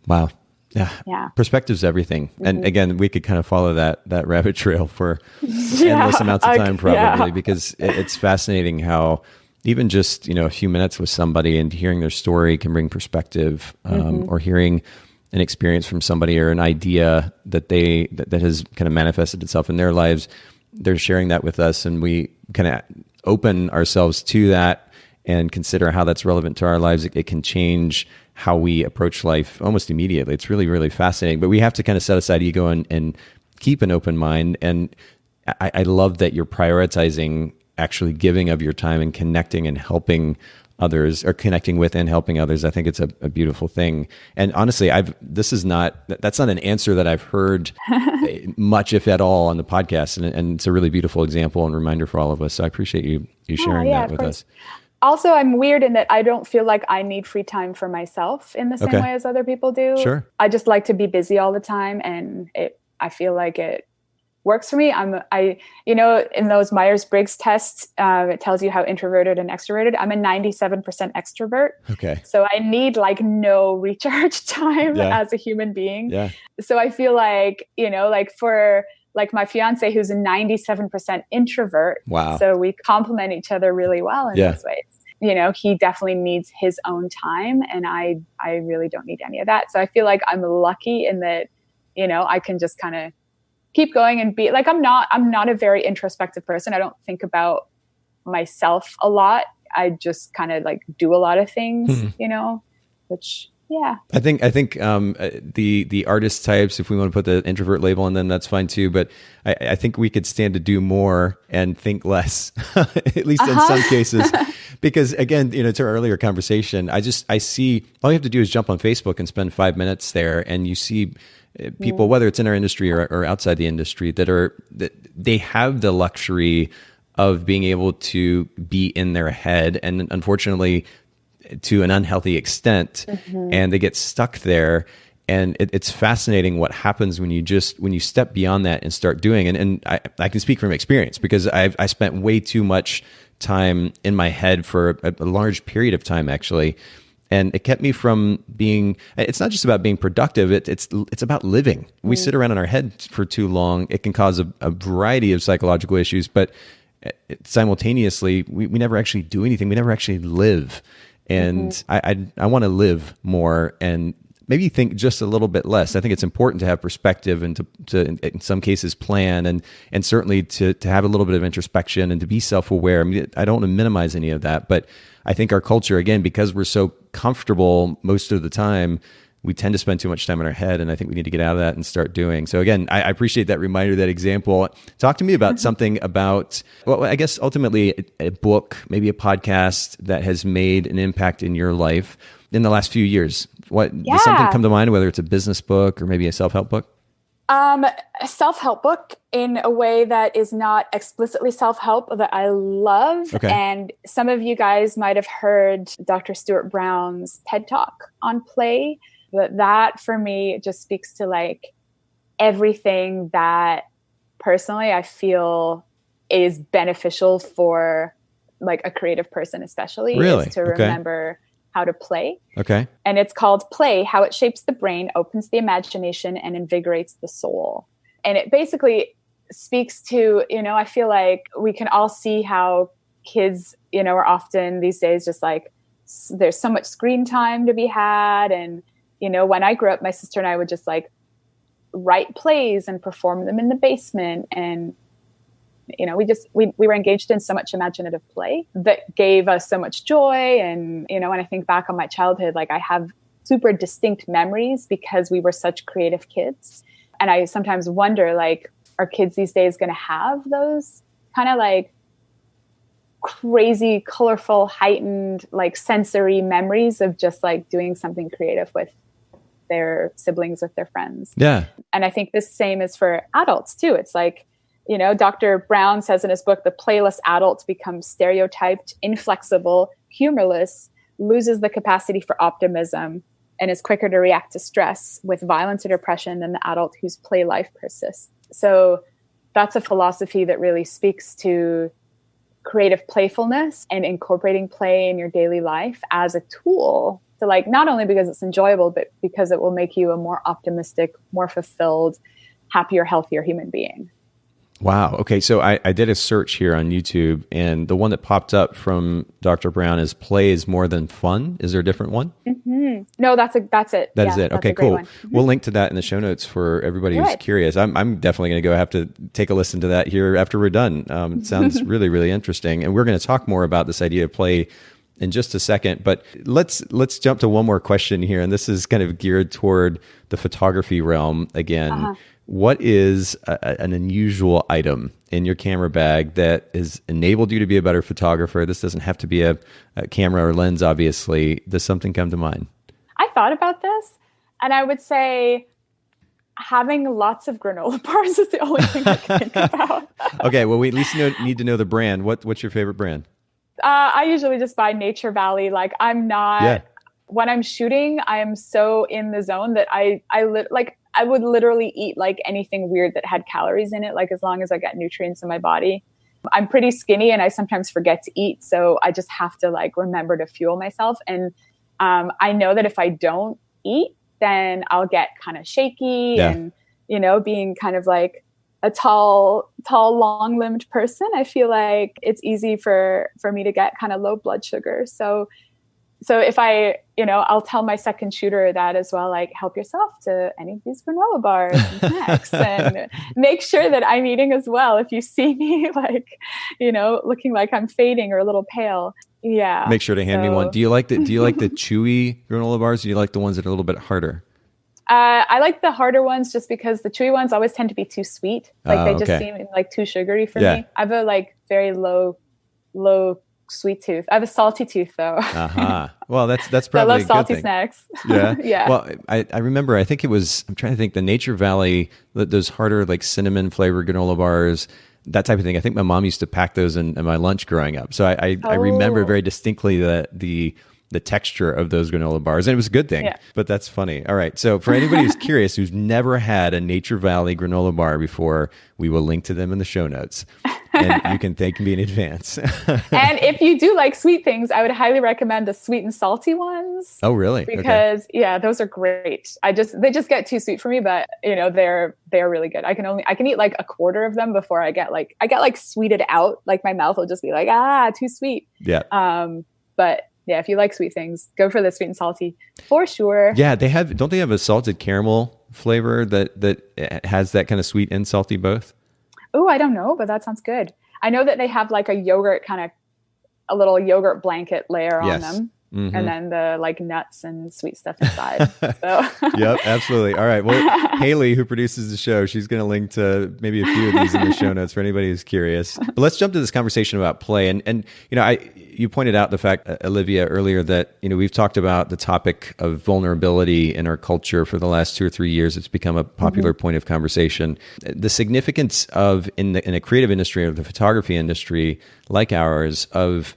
Wow. Yeah. Perspective's everything. And again, we could kind of follow that rabbit trail for endless amounts of time, probably, because it's fascinating how even just, a few minutes with somebody and hearing their story can bring perspective, or hearing an experience from somebody or an idea that has kind of manifested itself in their lives. They're sharing that with us, and we kind of open ourselves to that and consider how that's relevant to our lives. It can change how we approach life almost immediately. It's really, really fascinating. But we have to kind of set aside ego and keep an open mind. And I love that you're prioritizing actually giving of your time and connecting and helping others, or connecting with and helping others. I think it's a beautiful thing. And honestly, that's not an answer that I've heard much, if at all, on the podcast. And it's a really beautiful example and reminder for all of us. So I appreciate you sharing that with us. Also, I'm weird in that I don't feel like I need free time for myself in the same way as other people do. Sure. I just like to be busy all the time, and I feel like it works for me. In those Myers-Briggs tests, it tells you how introverted and extroverted. I'm a 97% extrovert. Okay. So I need no recharge time as a human being. Yeah. So I feel like, for my fiance, who's a 97% introvert. Wow. So we complement each other really well in those ways. He definitely needs his own time, and I really don't need any of that. So I feel like I'm lucky in that, I can just kind of keep going and be I'm not a very introspective person. I don't think about myself a lot. I just kind of like do a lot of things, which, yeah. I think the artist types, if we want to put the introvert label on them, that's fine too. But I think we could stand to do more and think less, at least in some cases. Because again, to our earlier conversation, I see all you have to do is jump on Facebook and spend 5 minutes there, and you see people, whether it's in our industry or outside the industry, that they have the luxury of being able to be in their head, and unfortunately, to an unhealthy extent, and they get stuck there. And it's fascinating what happens when you step beyond that and start doing. And I can speak from experience, because I spent way too much time in my head for a large period of time, actually. And it kept me from being, it's not just about being productive. It's about living. We sit around in our head for too long. It can cause a variety of psychological issues, but simultaneously, we never actually do anything. We never actually live. And I want to live more and maybe think just a little bit less. I think it's important to have perspective and to in some cases plan, and certainly to have a little bit of introspection and to be self-aware. I mean, I don't want to minimize any of that, but I think our culture, again, because we're so comfortable most of the time, we tend to spend too much time in our head, and I think we need to get out of that and start doing. So again, I appreciate that reminder, that example. Talk to me about something about, well, I guess ultimately a book, maybe a podcast that has made an impact in your life in the last few years. Does something come to mind, whether it's a business book or maybe a self-help book? A self-help book in a way that is not explicitly self-help that I love. Okay. And some of you guys might have heard Dr. Stuart Brown's TED Talk on play. But that for me just speaks to like everything that personally I feel is beneficial for like a creative person, especially, is to remember how to play. Okay. And it's called Play, How It Shapes the Brain, Opens the Imagination, and Invigorates the Soul. And it basically speaks to, I feel like we can all see how kids, are often these days just like, there's so much screen time to be had. And when I grew up, my sister and I would just like write plays and perform them in the basement. And, we were engaged in so much imaginative play that gave us so much joy. And, when I think back on my childhood, like I have super distinct memories because we were such creative kids. And I sometimes wonder, like, are kids these days going to have those kind of like crazy, colorful, heightened, like sensory memories of just like doing something creative with their siblings, with their friends. Yeah. And I think the same is for adults too. It's like, Dr. Brown says in his book, the playless adult becomes stereotyped, inflexible, humorless, loses the capacity for optimism, and is quicker to react to stress with violence or depression than the adult whose play life persists. So that's a philosophy that really speaks to creative playfulness and incorporating play in your daily life as a tool to, like, not only because it's enjoyable, but because it will make you a more optimistic, more fulfilled, happier, healthier human being. Wow. Okay. So I did a search here on YouTube, and the one that popped up from Dr. Brown is Play is More Than Fun. Is there a different one? Mm-hmm. No, that's it. That is it. Okay, cool. Mm-hmm. We'll link to that in the show notes for everybody who's curious. I'm definitely going to have to take a listen to that here after we're done. It sounds really, really interesting. And we're going to talk more about this idea of play in just a second, but let's jump to one more question here. And this is kind of geared toward the photography realm again. Uh-huh. What is an unusual item in your camera bag that has enabled you to be a better photographer? This doesn't have to be a camera or lens, obviously. Does something come to mind? I thought about this, and I would say having lots of granola bars is the only thing I can think about. Okay, well, we at least need to know the brand. What's your favorite brand? I usually just buy Nature Valley. Like, I'm not, when I'm shooting, I am so in the zone that I would literally eat like anything weird that had calories in it, like as long as I got nutrients in my body. I'm pretty skinny and I sometimes forget to eat. So I just have to like remember to fuel myself. And I know that if I don't eat, then I'll get kind of shaky and, being kind of like a tall, long-limbed person, I feel like it's easy for me to get kind of low blood sugar. So if I, I'll tell my second shooter that as well, like, help yourself to any of these granola bars and snacks and make sure that I'm eating as well. If you see me like, looking like I'm fading or a little pale. Yeah. Make sure to hand me one. Do you like the chewy granola bars? Or do you like the ones that are a little bit harder? I like the harder ones just because the chewy ones always tend to be too sweet. Like they just seem like too sugary for me. I have a like very low sweet tooth. I have a salty tooth though. Well, that's probably I love salty snacks. Yeah. Yeah. Well, I remember, I think it was, I'm trying to think, the Nature Valley, those harder like cinnamon flavored granola bars, that type of thing. I think my mom used to pack those in my lunch growing up. So I remember very distinctly the texture of those granola bars, and it was a good thing. But that's funny. All right. So for anybody who's curious, who's never had a Nature Valley granola bar before, we will link to them in the show notes, and you can thank me in advance. And if you do like sweet things, I would highly recommend the sweet and salty ones. Oh, really? Because those are great. They just get too sweet for me, but they're really good. I can eat like a quarter of them before I get like sweeted out. Like my mouth will just be like, too sweet. Yeah. But yeah, if you like sweet things, go for the sweet and salty for sure. Yeah, don't they have a salted caramel flavor that has that kind of sweet and salty both? Oh, I don't know, but that sounds good. I know that they have like a little yogurt blanket layer on them. Mm-hmm. And then the like nuts and sweet stuff inside. So. Yep, absolutely. All right. Well, Haley, who produces the show, she's going to link to maybe a few of these in the show notes for anybody who's curious. But let's jump to this conversation about play. And you pointed out the fact, Olivia, earlier that we've talked about the topic of vulnerability in our culture for the last 2 or 3 years. It's become a popular point of conversation. The significance of in a creative industry or the photography industry like ours of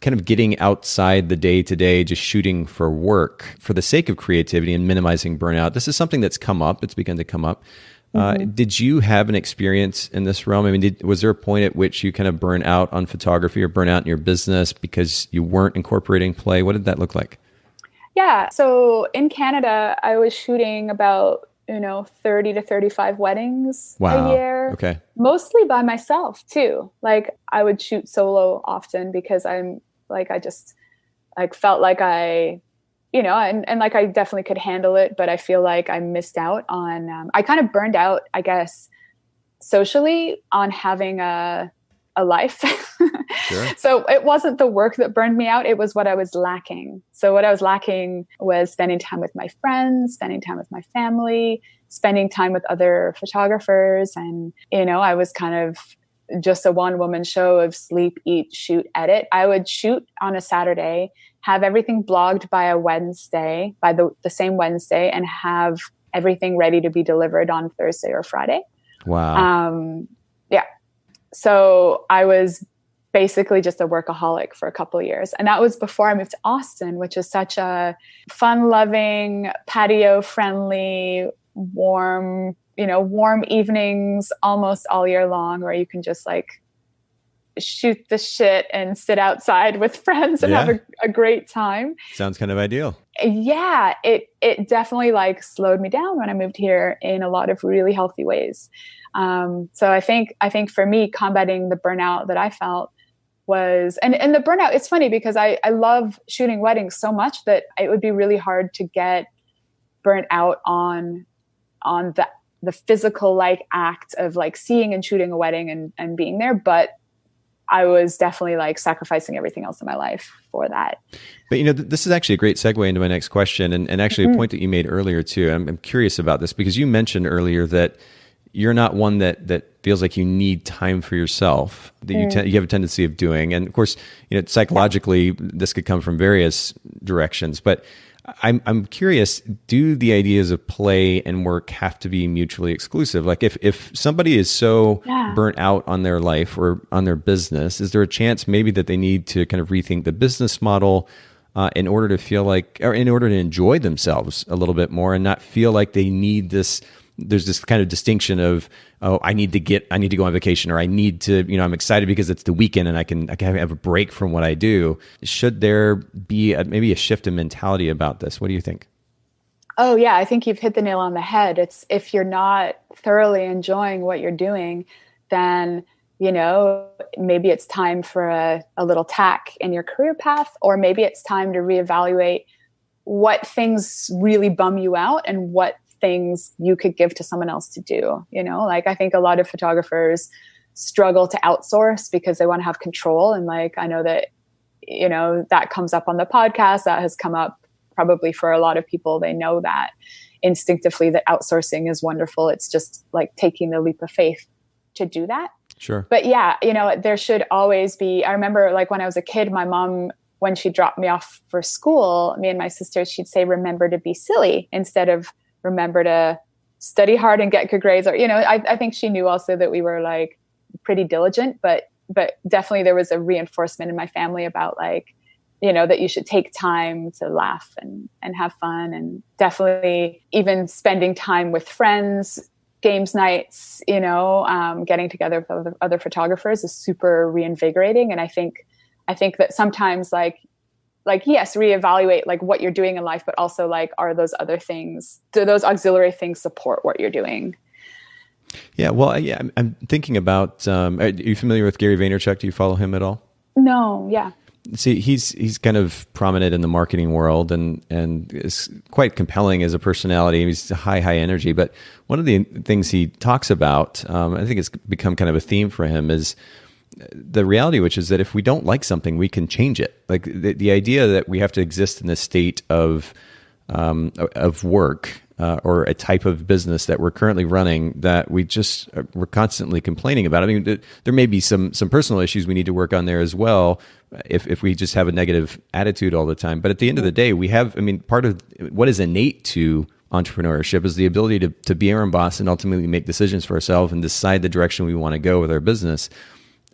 kind of getting outside the day-to-day, just shooting for work for the sake of creativity and minimizing burnout. This is something that's come up. It's begun to come up. Did you have an experience in this realm? I mean, was there a point at which you kind of burn out on photography or burn out in your business because you weren't incorporating play? What did that look like? Yeah. So in Canada, I was shooting about 30 to 35 weddings a year. Okay. Mostly by myself too. Like I would shoot solo often because I just like felt like I like I definitely could handle it, but I feel like I missed out on, I kind of burned out, I guess, socially on having a life. Sure. So it wasn't the work that burned me out. It was what I was lacking. So what I was lacking was spending time with my friends, spending time with my family, spending time with other photographers. And, I was kind of just a one-woman show of sleep, eat, shoot, edit. I would shoot on a Saturday, have everything blogged by a Wednesday, by the same Wednesday, and have everything ready to be delivered on Thursday or Friday. Wow. Yeah. So I was basically just a workaholic for a couple of years. And that was before I moved to Austin, which is such a fun-loving, patio-friendly, warm evenings almost all year long where you can just like shoot the shit and sit outside with friends and have a great time. Sounds kind of ideal. Yeah, it definitely like slowed me down when I moved here in a lot of really healthy ways. So I think for me, combating the burnout that I felt was, and the burnout, it's funny because I love shooting weddings so much that it would be really hard to get burnt out on the physical like act of like seeing and shooting a wedding and being there. But I was definitely like sacrificing everything else in my life for that. But this is actually a great segue into my next question, and actually a point that you made earlier too. I'm curious about this because you mentioned earlier that you're not one that feels like you need time for yourself, that you have a tendency of doing. And of course, psychologically, this could come from various directions, but I'm curious, do the ideas of play and work have to be mutually exclusive? Like if somebody is so burnt out on their life or on their business, is there a chance maybe that they need to kind of rethink the business model in order to feel like, or in order to enjoy themselves a little bit more and not feel like they need this? There's this kind of distinction of, I need to go on vacation, or I need to, I'm excited because it's the weekend and I can have a break from what I do. Should there be maybe a shift in mentality about this? What do you think? Oh yeah, I think you've hit the nail on the head. It's if you're not thoroughly enjoying what you're doing, then, maybe it's time for a little tack in your career path, or maybe it's time to reevaluate what things really bum you out and what things you could give to someone else to do. Like I think a lot of photographers struggle to outsource because they want to have control. And like, I know that, that comes up on the podcast, that has come up probably for a lot of people. They know that instinctively that outsourcing is wonderful. It's just like taking the leap of faith to do that. Sure. But yeah, there should always be, I remember like when I was a kid, my mom, when she dropped me off for school, me and my sisters, she'd say, remember to be silly instead of remember to study hard and get good grades. Or, I think she knew also that we were like pretty diligent, but definitely there was a reinforcement in my family about like, that you should take time to laugh and have fun, and definitely even spending time with friends, games nights, getting together with other photographers is super reinvigorating. And I think that sometimes like, yes, reevaluate like what you're doing in life, but also like, are those other things, do those auxiliary things support what you're doing? Yeah. Well, yeah, I'm thinking about, are you familiar with Gary Vaynerchuk? Do you follow him at all? No. Yeah. See, he's kind of prominent in the marketing world and is quite compelling as a personality. He's high energy. But one of the things he talks about, I think it's become kind of a theme for him, is the reality, which is that if we don't like something, we can change it. Like the idea that we have to exist in this state of work or a type of business that we're currently running that we're constantly complaining about. I mean, there may be some personal issues we need to work on there as well, if we just have a negative attitude all the time. But at the end of the day, part of what is innate to entrepreneurship is the ability to be our own boss and ultimately make decisions for ourselves and decide the direction we want to go with our business.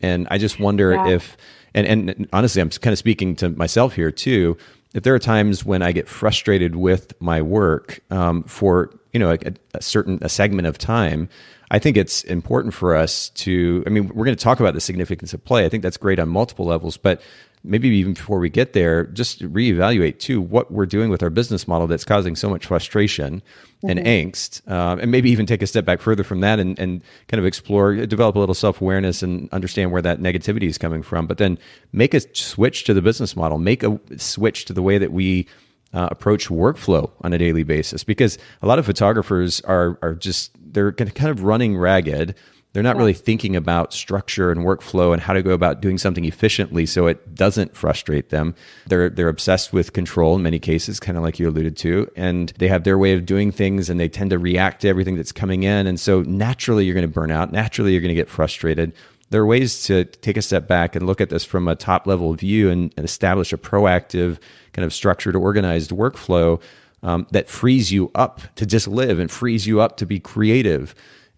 And I just wonder if, and honestly, I'm kind of speaking to myself here too, if there are times when I get frustrated with my work for a segment of time, I think it's important for us to, we're going to talk about the significance of play. I think that's great on multiple levels, but maybe even before we get there, just reevaluate too what we're doing with our business model that's causing so much frustration and angst, and maybe even take a step back further from that and kind of explore, develop a little self-awareness and understand where that negativity is coming from. But then make a switch to the business model, make a switch to the way that we approach workflow on a daily basis, because a lot of photographers are just, they're kind of running ragged. They're not really thinking about structure and workflow and how to go about doing something efficiently so it doesn't frustrate them. They're obsessed with control in many cases, kind of like you alluded to, and they have their way of doing things and they tend to react to everything that's coming in. And so naturally you're going to burn out. Naturally you're going to get frustrated. There are ways to take a step back and look at this from a top level view and establish a proactive kind of structured, organized workflow that frees you up to just live and frees you up to be creative.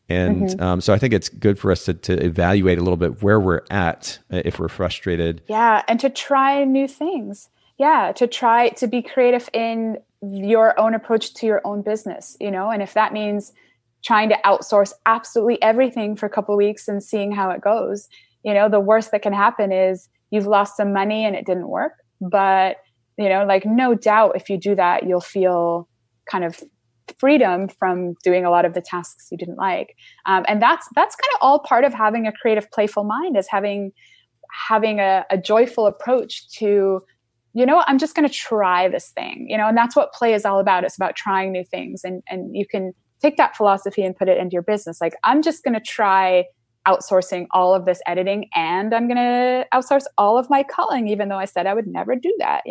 And so I think it's good for us to evaluate a little bit where we're at if we're frustrated. Yeah, and to try new things. Yeah, to try to be creative in your own approach to your own business, and if that means trying to outsource absolutely everything for a couple of weeks and seeing how it goes, the worst that can happen is you've lost some money and it didn't work. But, no doubt if you do that, you'll feel kind of freedom from doing a lot of the tasks you didn't like. And that's kind of all part of having a creative, playful mind, is having a joyful approach to, I'm just going to try this thing, and that's what play is all about. It's about trying new things, and you can take that philosophy and put it into your business. Like, I'm just going to try outsourcing all of this editing, and I'm going to outsource all of my culling, even though I said I would never do that.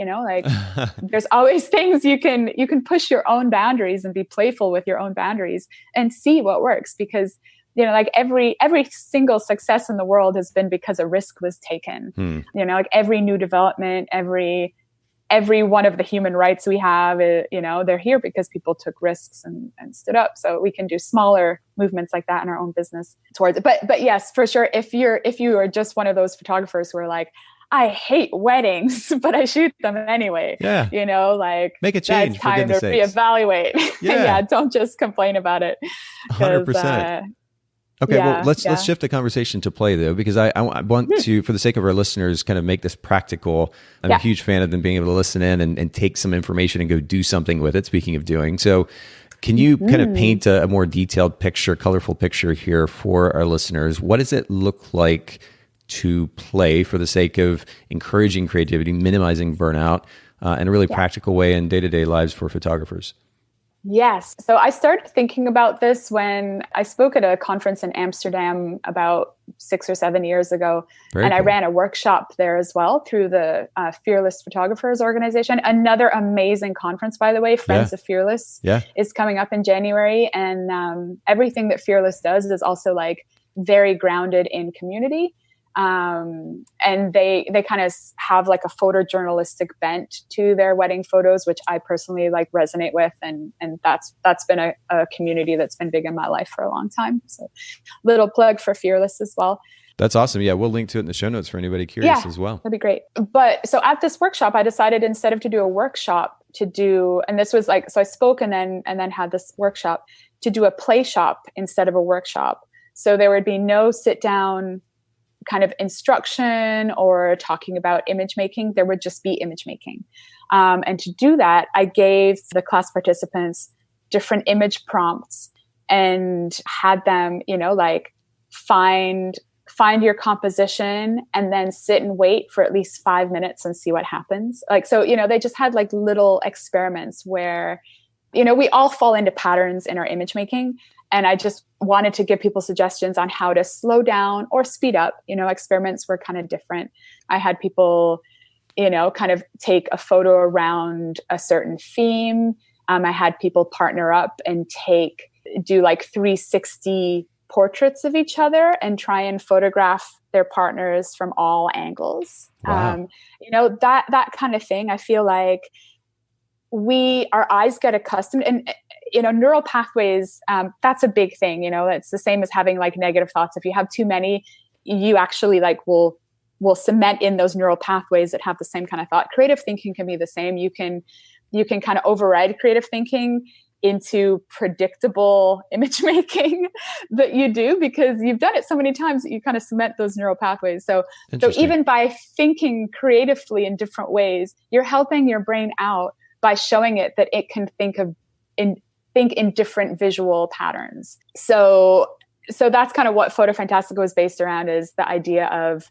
There's always things you can push your own boundaries and be playful with your own boundaries and see what works, because, every single success in the world has been because a risk was taken. Every new development, every one of the human rights we have, they're here because people took risks and stood up. So we can do smaller movements like that in our own business towards it. But yes, for sure, if you are just one of those photographers who are like, I hate weddings, but I shoot them anyway. Yeah. Make a change. That's time to reevaluate. Yeah. Don't just complain about it. 100%. Okay, well, let's shift the conversation to play, though, because I want to, for the sake of our listeners, kind of make this practical. I'm a huge fan of them being able to listen in and take some information and go do something with it, speaking of doing. So can you kind of paint a more detailed picture, colorful picture here for our listeners? What does it look like to play for the sake of encouraging creativity, minimizing burnout, in a really practical way in day-to-day lives for photographers? Yes. So I started thinking about this when I spoke at a conference in Amsterdam about 6 or 7 years ago. Very and cool. I ran a workshop there as well through the Fearless Photographers organization. Another amazing conference, by the way, Friends of Fearless is coming up in January. And everything that Fearless does is also like very grounded in community. And they kind of have like a photojournalistic bent to their wedding photos, which I personally like resonate with. And that's been a community that's been big in my life for a long time. So little plug for Fearless as well. That's awesome. Yeah. We'll link to it in the show notes for anybody curious as well. That'd be great. But so at this workshop, I decided instead of to do a workshop and this was like, so I spoke and then had this workshop to do a play shop instead of a workshop. So there would be no sit down kind of instruction or talking about image making. There would just be image making. And to do that, I gave the class participants different image prompts and had them, like find your composition and then sit and wait for at least 5 minutes and see what happens. Like, so, they just had like little experiments where, we all fall into patterns in our image making. And I just wanted to give people suggestions on how to slow down or speed up. Experiments were kind of different. I had people, kind of take a photo around a certain theme. I had people partner up and do like 360 portraits of each other and try and photograph their partners from all angles. Wow. That kind of thing. I feel like our eyes get accustomed and, neural pathways, that's a big thing. It's the same as having like negative thoughts. If you have too many, you actually like will cement in those neural pathways that have the same kind of thought. Creative thinking can be the same. You can kind of override creative thinking into predictable image making that you do because you've done it so many times that you kind of cement those neural pathways. So even by thinking creatively in different ways, you're helping your brain out by showing it that it can think in different visual patterns. So that's kind of what Photo Fantastico is based around, is the idea of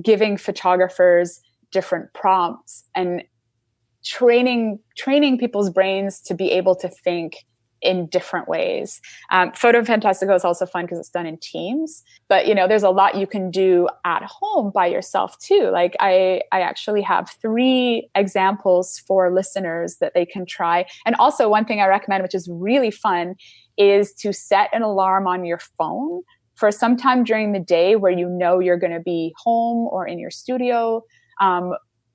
giving photographers different prompts and training people's brains to be able to think in different ways. Photo Fantastico is also fun because it's done in teams, but there's a lot you can do at home by yourself too. Like I actually have 3 examples for listeners that they can try. And also one thing I recommend, which is really fun, is to set an alarm on your phone for some time during the day where you're going to be home or in your studio,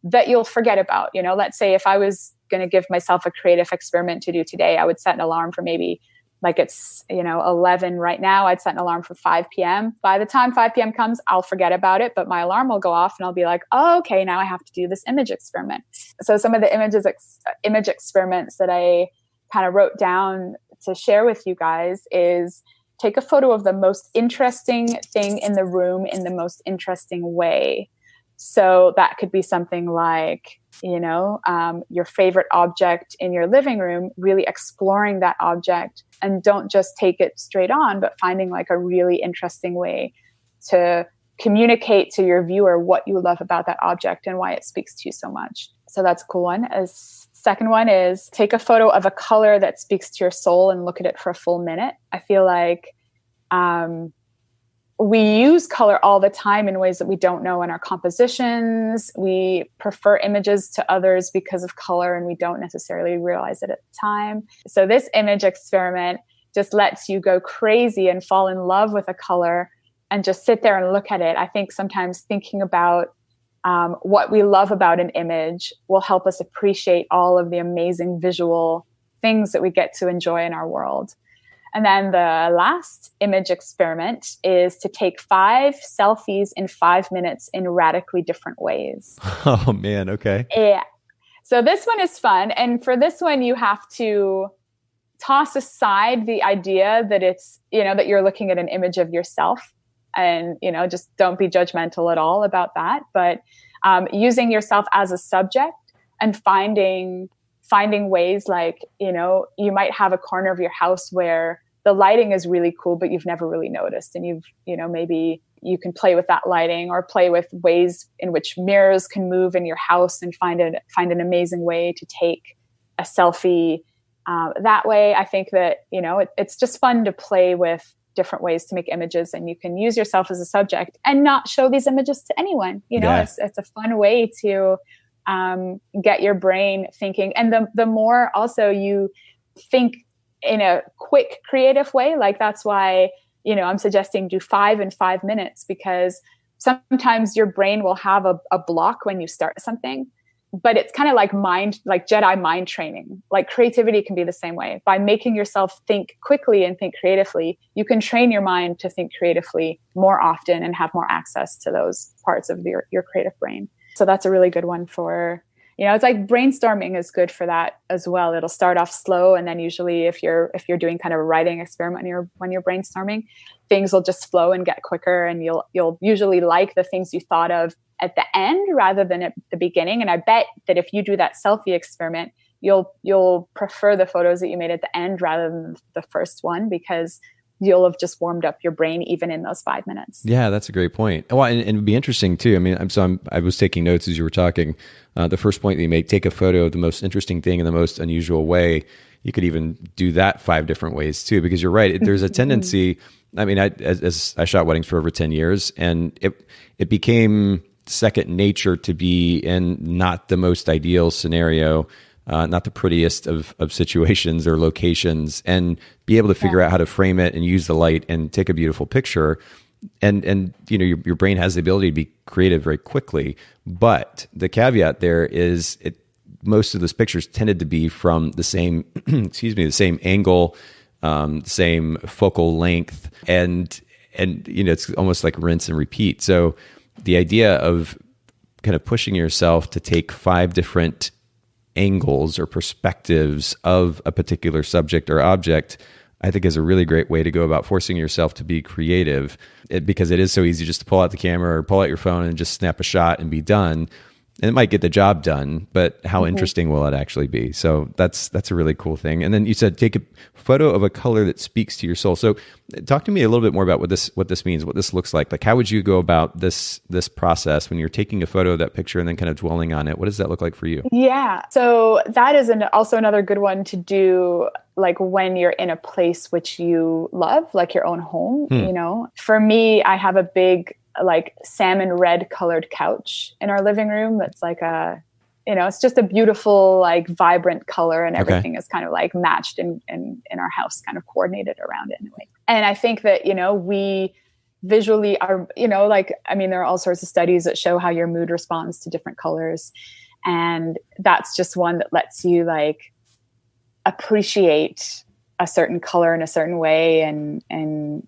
that you'll forget about. Let's say if I was going to give myself a creative experiment to do today, I would set an alarm for maybe like it's 11 right now. I'd set an alarm for 5 p.m. By the time 5 p.m. comes, I'll forget about it, but my alarm will go off and I'll be like, oh, okay, now I have to do this image experiment. So some of the image experiments that I kind of wrote down to share with you guys is take a photo of the most interesting thing in the room in the most interesting way. So that could be something like, your favorite object in your living room, really exploring that object, and don't just take it straight on, but finding like a really interesting way to communicate to your viewer what you love about that object and why it speaks to you so much. So that's a cool one. Second one is take a photo of a color that speaks to your soul and look at it for a full minute. I feel like, we use color all the time in ways that we don't know in our compositions. We prefer images to others because of color, and we don't necessarily realize it at the time. So this image experiment just lets you go crazy and fall in love with a color and just sit there and look at it. I think sometimes thinking about what we love about an image will help us appreciate all of the amazing visual things that we get to enjoy in our world. And then the last image experiment is to take 5 selfies in 5 minutes in radically different ways. Oh, man. Okay. Yeah. So this one is fun. And for this one, you have to toss aside the idea that it's, that you're looking at an image of yourself, and, just don't be judgmental at all about that. But using yourself as a subject and finding ways like, you might have a corner of your house where the lighting is really cool, but you've never really noticed. And maybe you can play with that lighting or play with ways in which mirrors can move in your house and find an amazing way to take a selfie that way, I think that, it's just fun to play with different ways to make images, and you can use yourself as a subject and not show these images to anyone. It's a fun way to get your brain thinking. And the more also you think in a quick, creative way, like that's why, I'm suggesting do 5 in 5 minutes, because sometimes your brain will have a block when you start something. But it's kind of like Jedi mind training. Like creativity can be the same way. By making yourself think quickly and think creatively, you can train your mind to think creatively more often and have more access to those parts of your creative brain. So that's a really good one for, it's like brainstorming is good for that as well. It'll start off slow, and then usually if you're doing kind of a writing experiment when you're brainstorming, things will just flow and get quicker, and you'll usually like the things you thought of at the end rather than at the beginning. And I bet that if you do that selfie experiment, you'll prefer the photos that you made at the end rather than the first one, because you'll have just warmed up your brain even in those 5 minutes. Yeah, that's a great point. Well, and it'd be interesting too. I mean, I was taking notes as you were talking. The first point that you make, take a photo of the most interesting thing in the most unusual way. You could even do that 5 different ways too, because you're right. There's a tendency. I mean, as I shot weddings for over 10 years, and it became second nature to be in not the most ideal scenario, not the prettiest of situations or locations, and be able to figure out how to frame it and use the light and take a beautiful picture. And your brain has the ability to be creative very quickly. But the caveat there is most of those pictures tended to be from the same, the same angle, same focal length, and it's almost like rinse and repeat. So the idea of kind of pushing yourself to take 5 different angles or perspectives of a particular subject or object, I think is a really great way to go about forcing yourself to be creative, because it is so easy just to pull out the camera or pull out your phone and just snap a shot and be done. And it might get the job done, but how interesting will it actually be? So that's a really cool thing. And then you said take a photo of a color that speaks to your soul. So talk to me a little bit more about what this means, what this looks like. Like, how would you go about this process when you're taking a photo of that picture and then kind of dwelling on it? What does that look like for you? Yeah. So that is also another good one to do, like when you're in a place which you love, like your own home. For me, I have a big like salmon red colored couch in our living room. That's like it's just a beautiful, like vibrant color, and everything is kind of like matched in our house, kind of coordinated around it in a way. And I think that, we visually are, there are all sorts of studies that show how your mood responds to different colors. And that's just one that lets you like appreciate a certain color in a certain way, and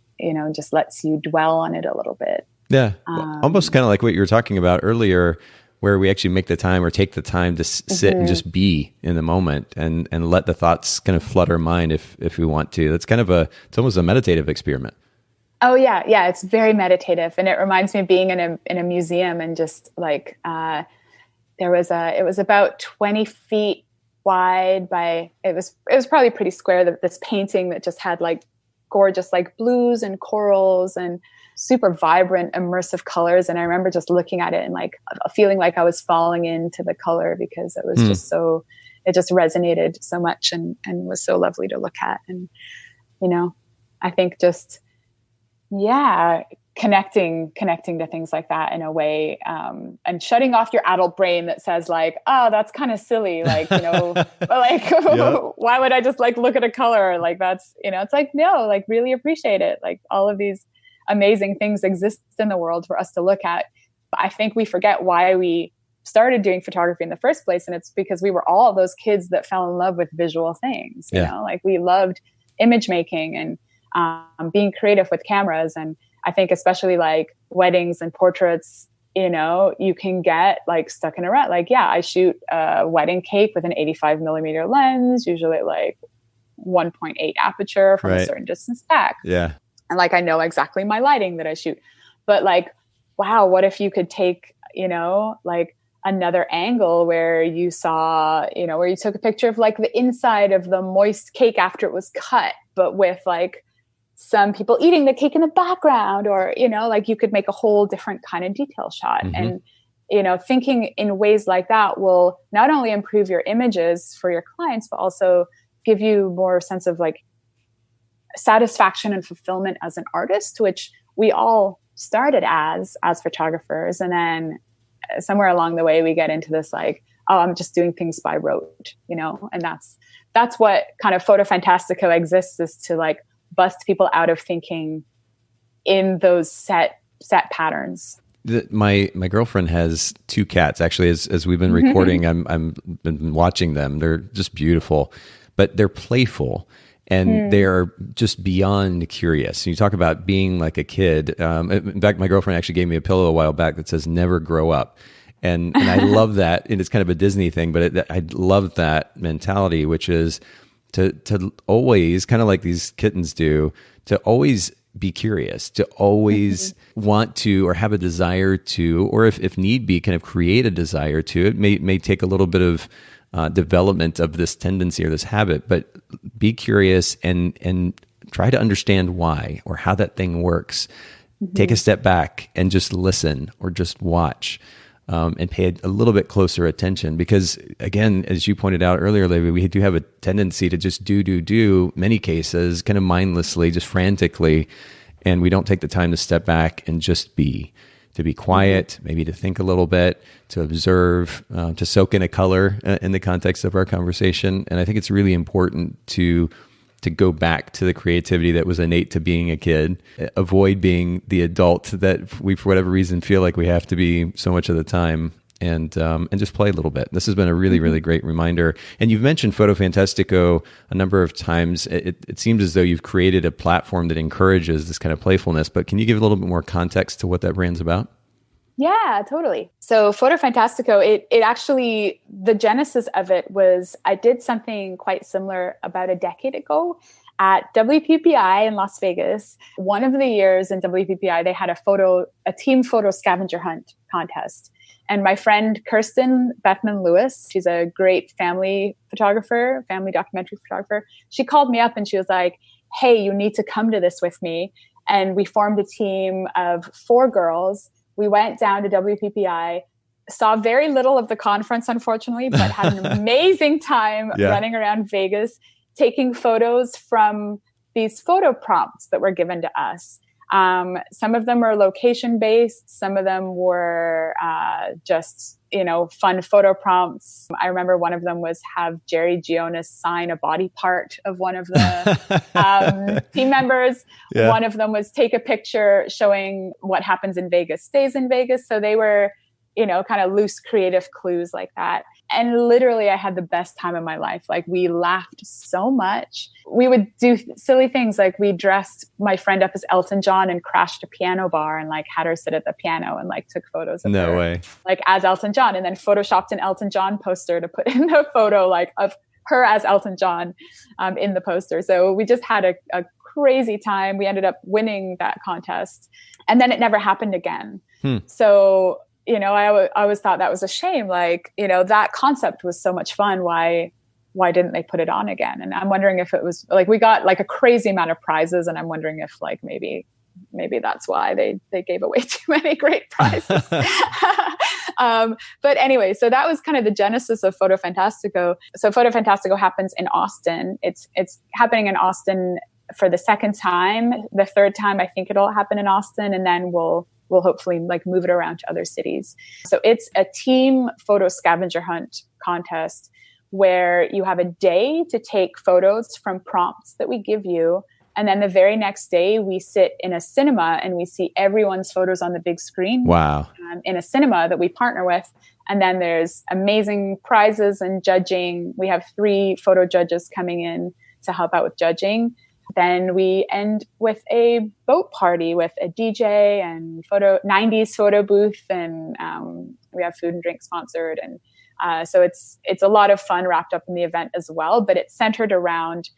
just lets you dwell on it a little bit. Yeah. Almost kind of like what you were talking about earlier, where we actually make the time or take the time to sit and just be in the moment and let the thoughts kind of flood our mind if we want to. That's kind of it's almost a meditative experiment. Oh yeah. Yeah. It's very meditative. And it reminds me of being in a museum, and just like, it was about 20 feet wide it was probably pretty square, this painting that just had like gorgeous, like blues and corals and super vibrant, immersive colors. And I remember just looking at it and like feeling like I was falling into the color, because it was it just resonated so much and was so lovely to look at. And, I think just, connecting to things like that in a way, and shutting off your adult brain that says like, oh, that's kind of silly. Like, like, why would I just like look at a color? Like that's, it's like, no, like really appreciate it. Like all of these amazing things exist in the world for us to look at. But I think we forget why we started doing photography in the first place. And it's because we were all those kids that fell in love with visual things, like we loved image making and being creative with cameras. And I think especially like weddings and portraits, you can get like stuck in a rut. Like, I shoot a wedding cake with an 85 millimeter lens, usually like 1.8 aperture from a certain distance back. Yeah. And like, I know exactly my lighting that I shoot, but like, wow, what if you could take, like another angle where you saw, where you took a picture of like the inside of the moist cake after it was cut, but with like some people eating the cake in the background, or, like you could make a whole different kind of detail shot. And, thinking in ways like that will not only improve your images for your clients, but also give you more sense of like satisfaction and fulfillment as an artist, which we all started as photographers. And then somewhere along the way, we get into this like, oh, I'm just doing things by rote, you know? And that's what kind of Photo Fantastico exists, is to like bust people out of thinking in those set patterns. My girlfriend has 2 cats. Actually, as we've been recording, I'm been watching them. They're just beautiful, but they're playful and they're just beyond curious. You talk about being like a kid. In fact, my girlfriend actually gave me a pillow a while back that says "Never grow up," and I love that. And it's kind of a Disney thing, but I love that mentality, which is to always, kind of like these kittens do, to always be curious, to always want to, or have a desire to, or if need be, kind of create a desire to. It may take a little bit of development of this tendency or this habit, but be curious and try to understand why or how that thing works. Take a step back and just listen or just watch. And pay a little bit closer attention, because again, as you pointed out earlier, Olivia, we do have a tendency to just do many cases kind of mindlessly, just frantically, and we don't take the time to step back and just to be quiet, maybe to think a little bit, to observe, to soak in a color in the context of our conversation. And I think it's really important to go back to the creativity that was innate to being a kid, avoid being the adult that we, for whatever reason, feel like we have to be so much of the time, and just play a little bit. This has been a really, really great reminder. And you've mentioned Photo Fantastico a number of times. It seems as though you've created a platform that encourages this kind of playfulness, but can you give a little bit more context to what that brand's about? Yeah, totally. So Photo Fantastico, it actually, the genesis of it was, I did something quite similar about a decade ago at WPPI in Las Vegas. One of the years in WPPI, they had a team photo scavenger hunt contest. And my friend Kirsten Bethman Lewis, she's a great family photographer, family documentary photographer. She called me up and she was like, hey, you need to come to this with me. And we formed a team of 4 girls. We went down to WPPI, saw very little of the conference, unfortunately, but had an amazing time running around Vegas, taking photos from these photo prompts that were given to us. Some of them are location-based. Some of them were just, fun photo prompts. I remember one of them was have Jerry Gionis sign a body part of one of the team members. Yeah. One of them was take a picture showing what happens in Vegas stays in Vegas. So they were, kind of loose creative clues like that. And literally I had the best time of my life. Like, we laughed so much. We would do silly things. Like, we dressed my friend up as Elton John and crashed a piano bar and like had her sit at the piano and like took photos of her, like as Elton John, and then photoshopped an Elton John poster to put in the photo, like of her as Elton John in the poster. So we just had a crazy time. We ended up winning that contest, and then it never happened again. So, I always thought that was a shame. Like, that concept was so much fun. Why didn't they put it on again? And I'm wondering if it was like, we got like a crazy amount of prizes, and I'm wondering if like maybe that's why they gave away too many great prizes. But anyway, so that was kind of the genesis of Photo Fantastico. So Photo Fantastico happens in Austin. It's happening in Austin for the second time. The third time, I think it'll happen in Austin, and then we'll hopefully like move it around to other cities. So it's a team photo scavenger hunt contest where you have a day to take photos from prompts that we give you. And then the very next day we sit in a cinema and we see everyone's photos on the big screen. Wow. In a cinema that we partner with. And then there's amazing prizes and judging. We have 3 photo judges coming in to help out with judging. Then we end with a boat party with a DJ and 90s photo booth, and we have food and drink sponsored. And so it's a lot of fun wrapped up in the event as well, but it's centered around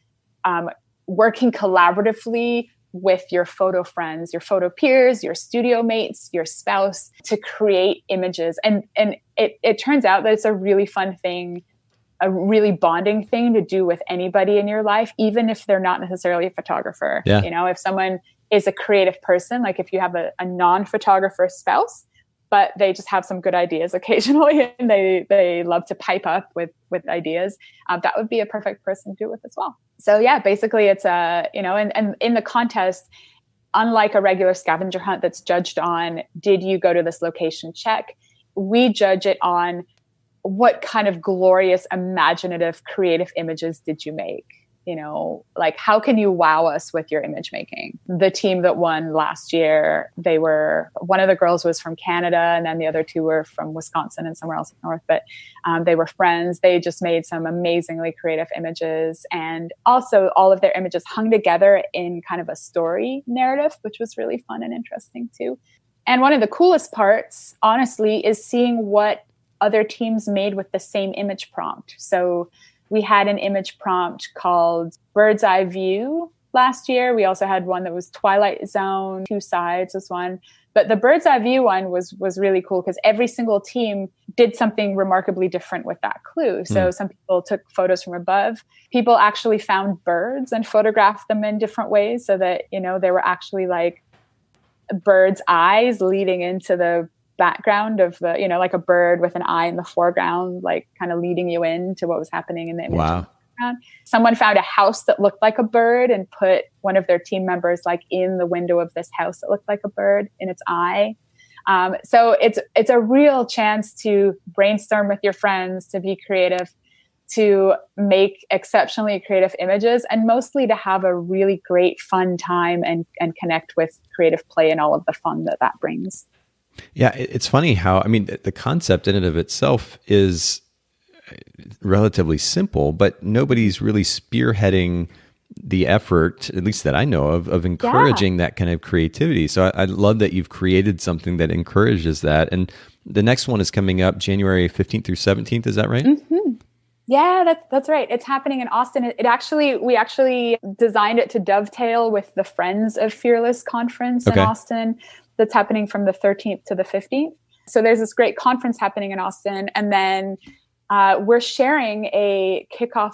working collaboratively with your photo friends, your photo peers, your studio mates, your spouse to create images. And it turns out that it's a really fun thing, a really bonding thing to do with anybody in your life, even if they're not necessarily a photographer. Yeah. If someone is a creative person, like if you have a non-photographer spouse, but they just have some good ideas occasionally, and they love to pipe up with ideas. That would be a perfect person to do it with as well. So yeah, basically it's and in the contest, unlike a regular scavenger hunt that's judged on, did you go to this location, check, we judge it on what kind of glorious, imaginative, creative images did you make? Like, how can you wow us with your image making? The team that won last year, one of the girls was from Canada, and then the other two were from Wisconsin and somewhere else up north, but they were friends. They just made some amazingly creative images. And also all of their images hung together in kind of a story narrative, which was really fun and interesting too. And one of the coolest parts, honestly, is seeing what other teams made with the same image prompt. So we had an image prompt called Bird's Eye View last year. We also had one that was Twilight Zone, Two Sides was one. But the Bird's Eye View one was really cool because every single team did something remarkably different with that clue. So some people took photos from above. People actually found birds and photographed them in different ways so that, there were actually like birds' eyes leading into the background of the, like a bird with an eye in the foreground, like kind of leading you into what was happening in the image. Wow. Someone found a house that looked like a bird and put one of their team members like in the window of this house that looked like a bird in its eye. So it's a real chance to brainstorm with your friends, to be creative, to make exceptionally creative images, and mostly to have a really great fun time and connect with creative play and all of the fun that brings. Yeah, it's funny how, the concept in and of itself is relatively simple, but nobody's really spearheading the effort, at least that I know of encouraging that kind of creativity. So I love that you've created something that encourages that. And the next one is coming up January 15th through 17th. Is that right? Mm-hmm. Yeah, that's right. It's happening in Austin. We actually designed it to dovetail with the Friends of Fearless conference in Austin. That's happening from the 13th to the 15th. So there's this great conference happening in Austin. And then we're sharing a kickoff.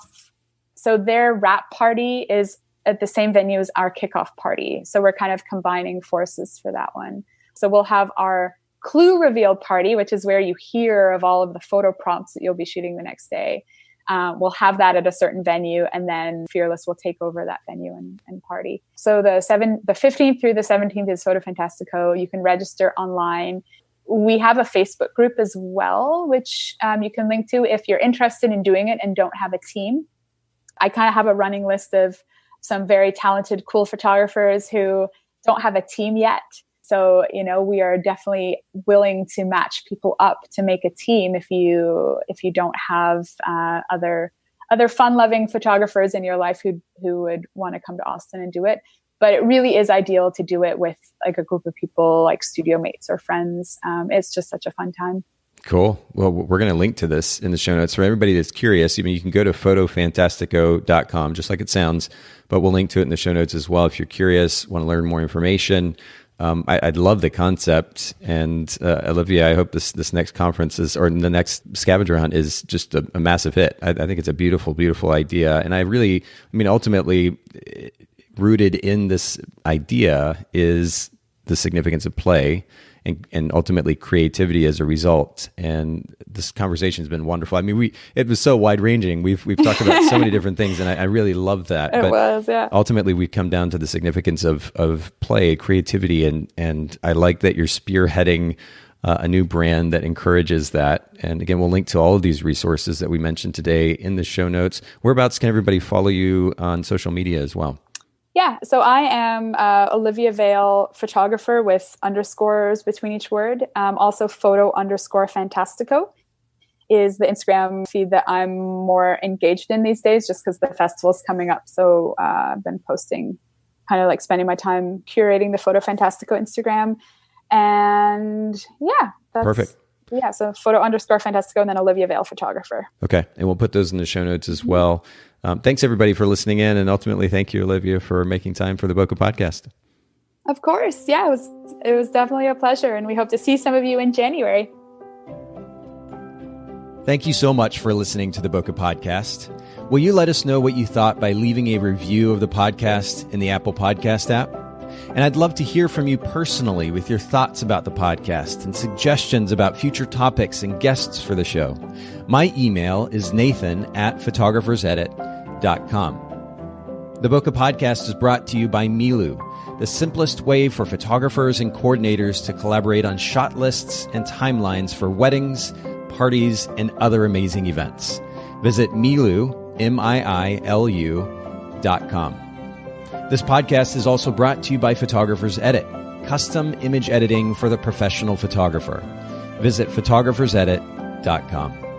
So their wrap party is at the same venue as our kickoff party. So we're kind of combining forces for that one. So we'll have our clue reveal party, which is where you hear of all of the photo prompts that you'll be shooting the next day. We'll have that at a certain venue, and then Fearless will take over that venue and party. So the 15th through the 17th is Photo Fantastico. You can register online. We have a Facebook group as well, which you can link to if you're interested in doing it and don't have a team. I kind of have a running list of some very talented, cool photographers who don't have a team yet. So, we are definitely willing to match people up to make a team if you don't have other fun-loving photographers in your life who would want to come to Austin and do it. But it really is ideal to do it with like a group of people, like studio mates or friends. It's just such a fun time. Cool. Well, we're going to link to this in the show notes for everybody that's curious. You can go to photofantastico.com, just like it sounds, but we'll link to it in the show notes as well. If you're curious, want to learn more information. I'd love the concept, and Olivia, I hope this next conference or the next scavenger hunt is just a massive hit. I think it's a beautiful, beautiful idea, and ultimately, rooted in this idea is the significance of play and ultimately creativity as a result. And this conversation has been wonderful. It was so wide ranging. We've talked about so many different things, and I really love that. Ultimately, we've come down to the significance of play, creativity, and I like that you're spearheading a new brand that encourages that. And again, we'll link to all of these resources that we mentioned today in the show notes. Whereabouts can everybody follow you on social media as well? Yeah, so I am Olivia Vale photographer with underscores between each word. Also photo_fantastico is the Instagram feed that I'm more engaged in these days, just because the festival's coming up. So I've been posting, kind of like spending my time curating the Photo Fantastico Instagram. And yeah, that's perfect. Yeah, so photo_fantastico and then Olivia Vale photographer. Okay, and we'll put those in the show notes as well. Thanks everybody for listening in, and ultimately thank you, Olivia, for making time for the Bokeh Podcast. Of course, yeah, it was definitely a pleasure, and we hope to see some of you in January. Thank you so much for listening to the Bokeh Podcast. Will you let us know what you thought by leaving a review of the podcast in the Apple Podcast app? And I'd love to hear from you personally with your thoughts about the podcast and suggestions about future topics and guests for the show. My email is nathan@photographersedit.com. The Bokeh Podcast is brought to you by Milu, the simplest way for photographers and coordinators to collaborate on shot lists and timelines for weddings, parties, and other amazing events. Visit Milu, MIILU.com. This podcast is also brought to you by Photographer's Edit, custom image editing for the professional photographer. Visit photographersedit.com.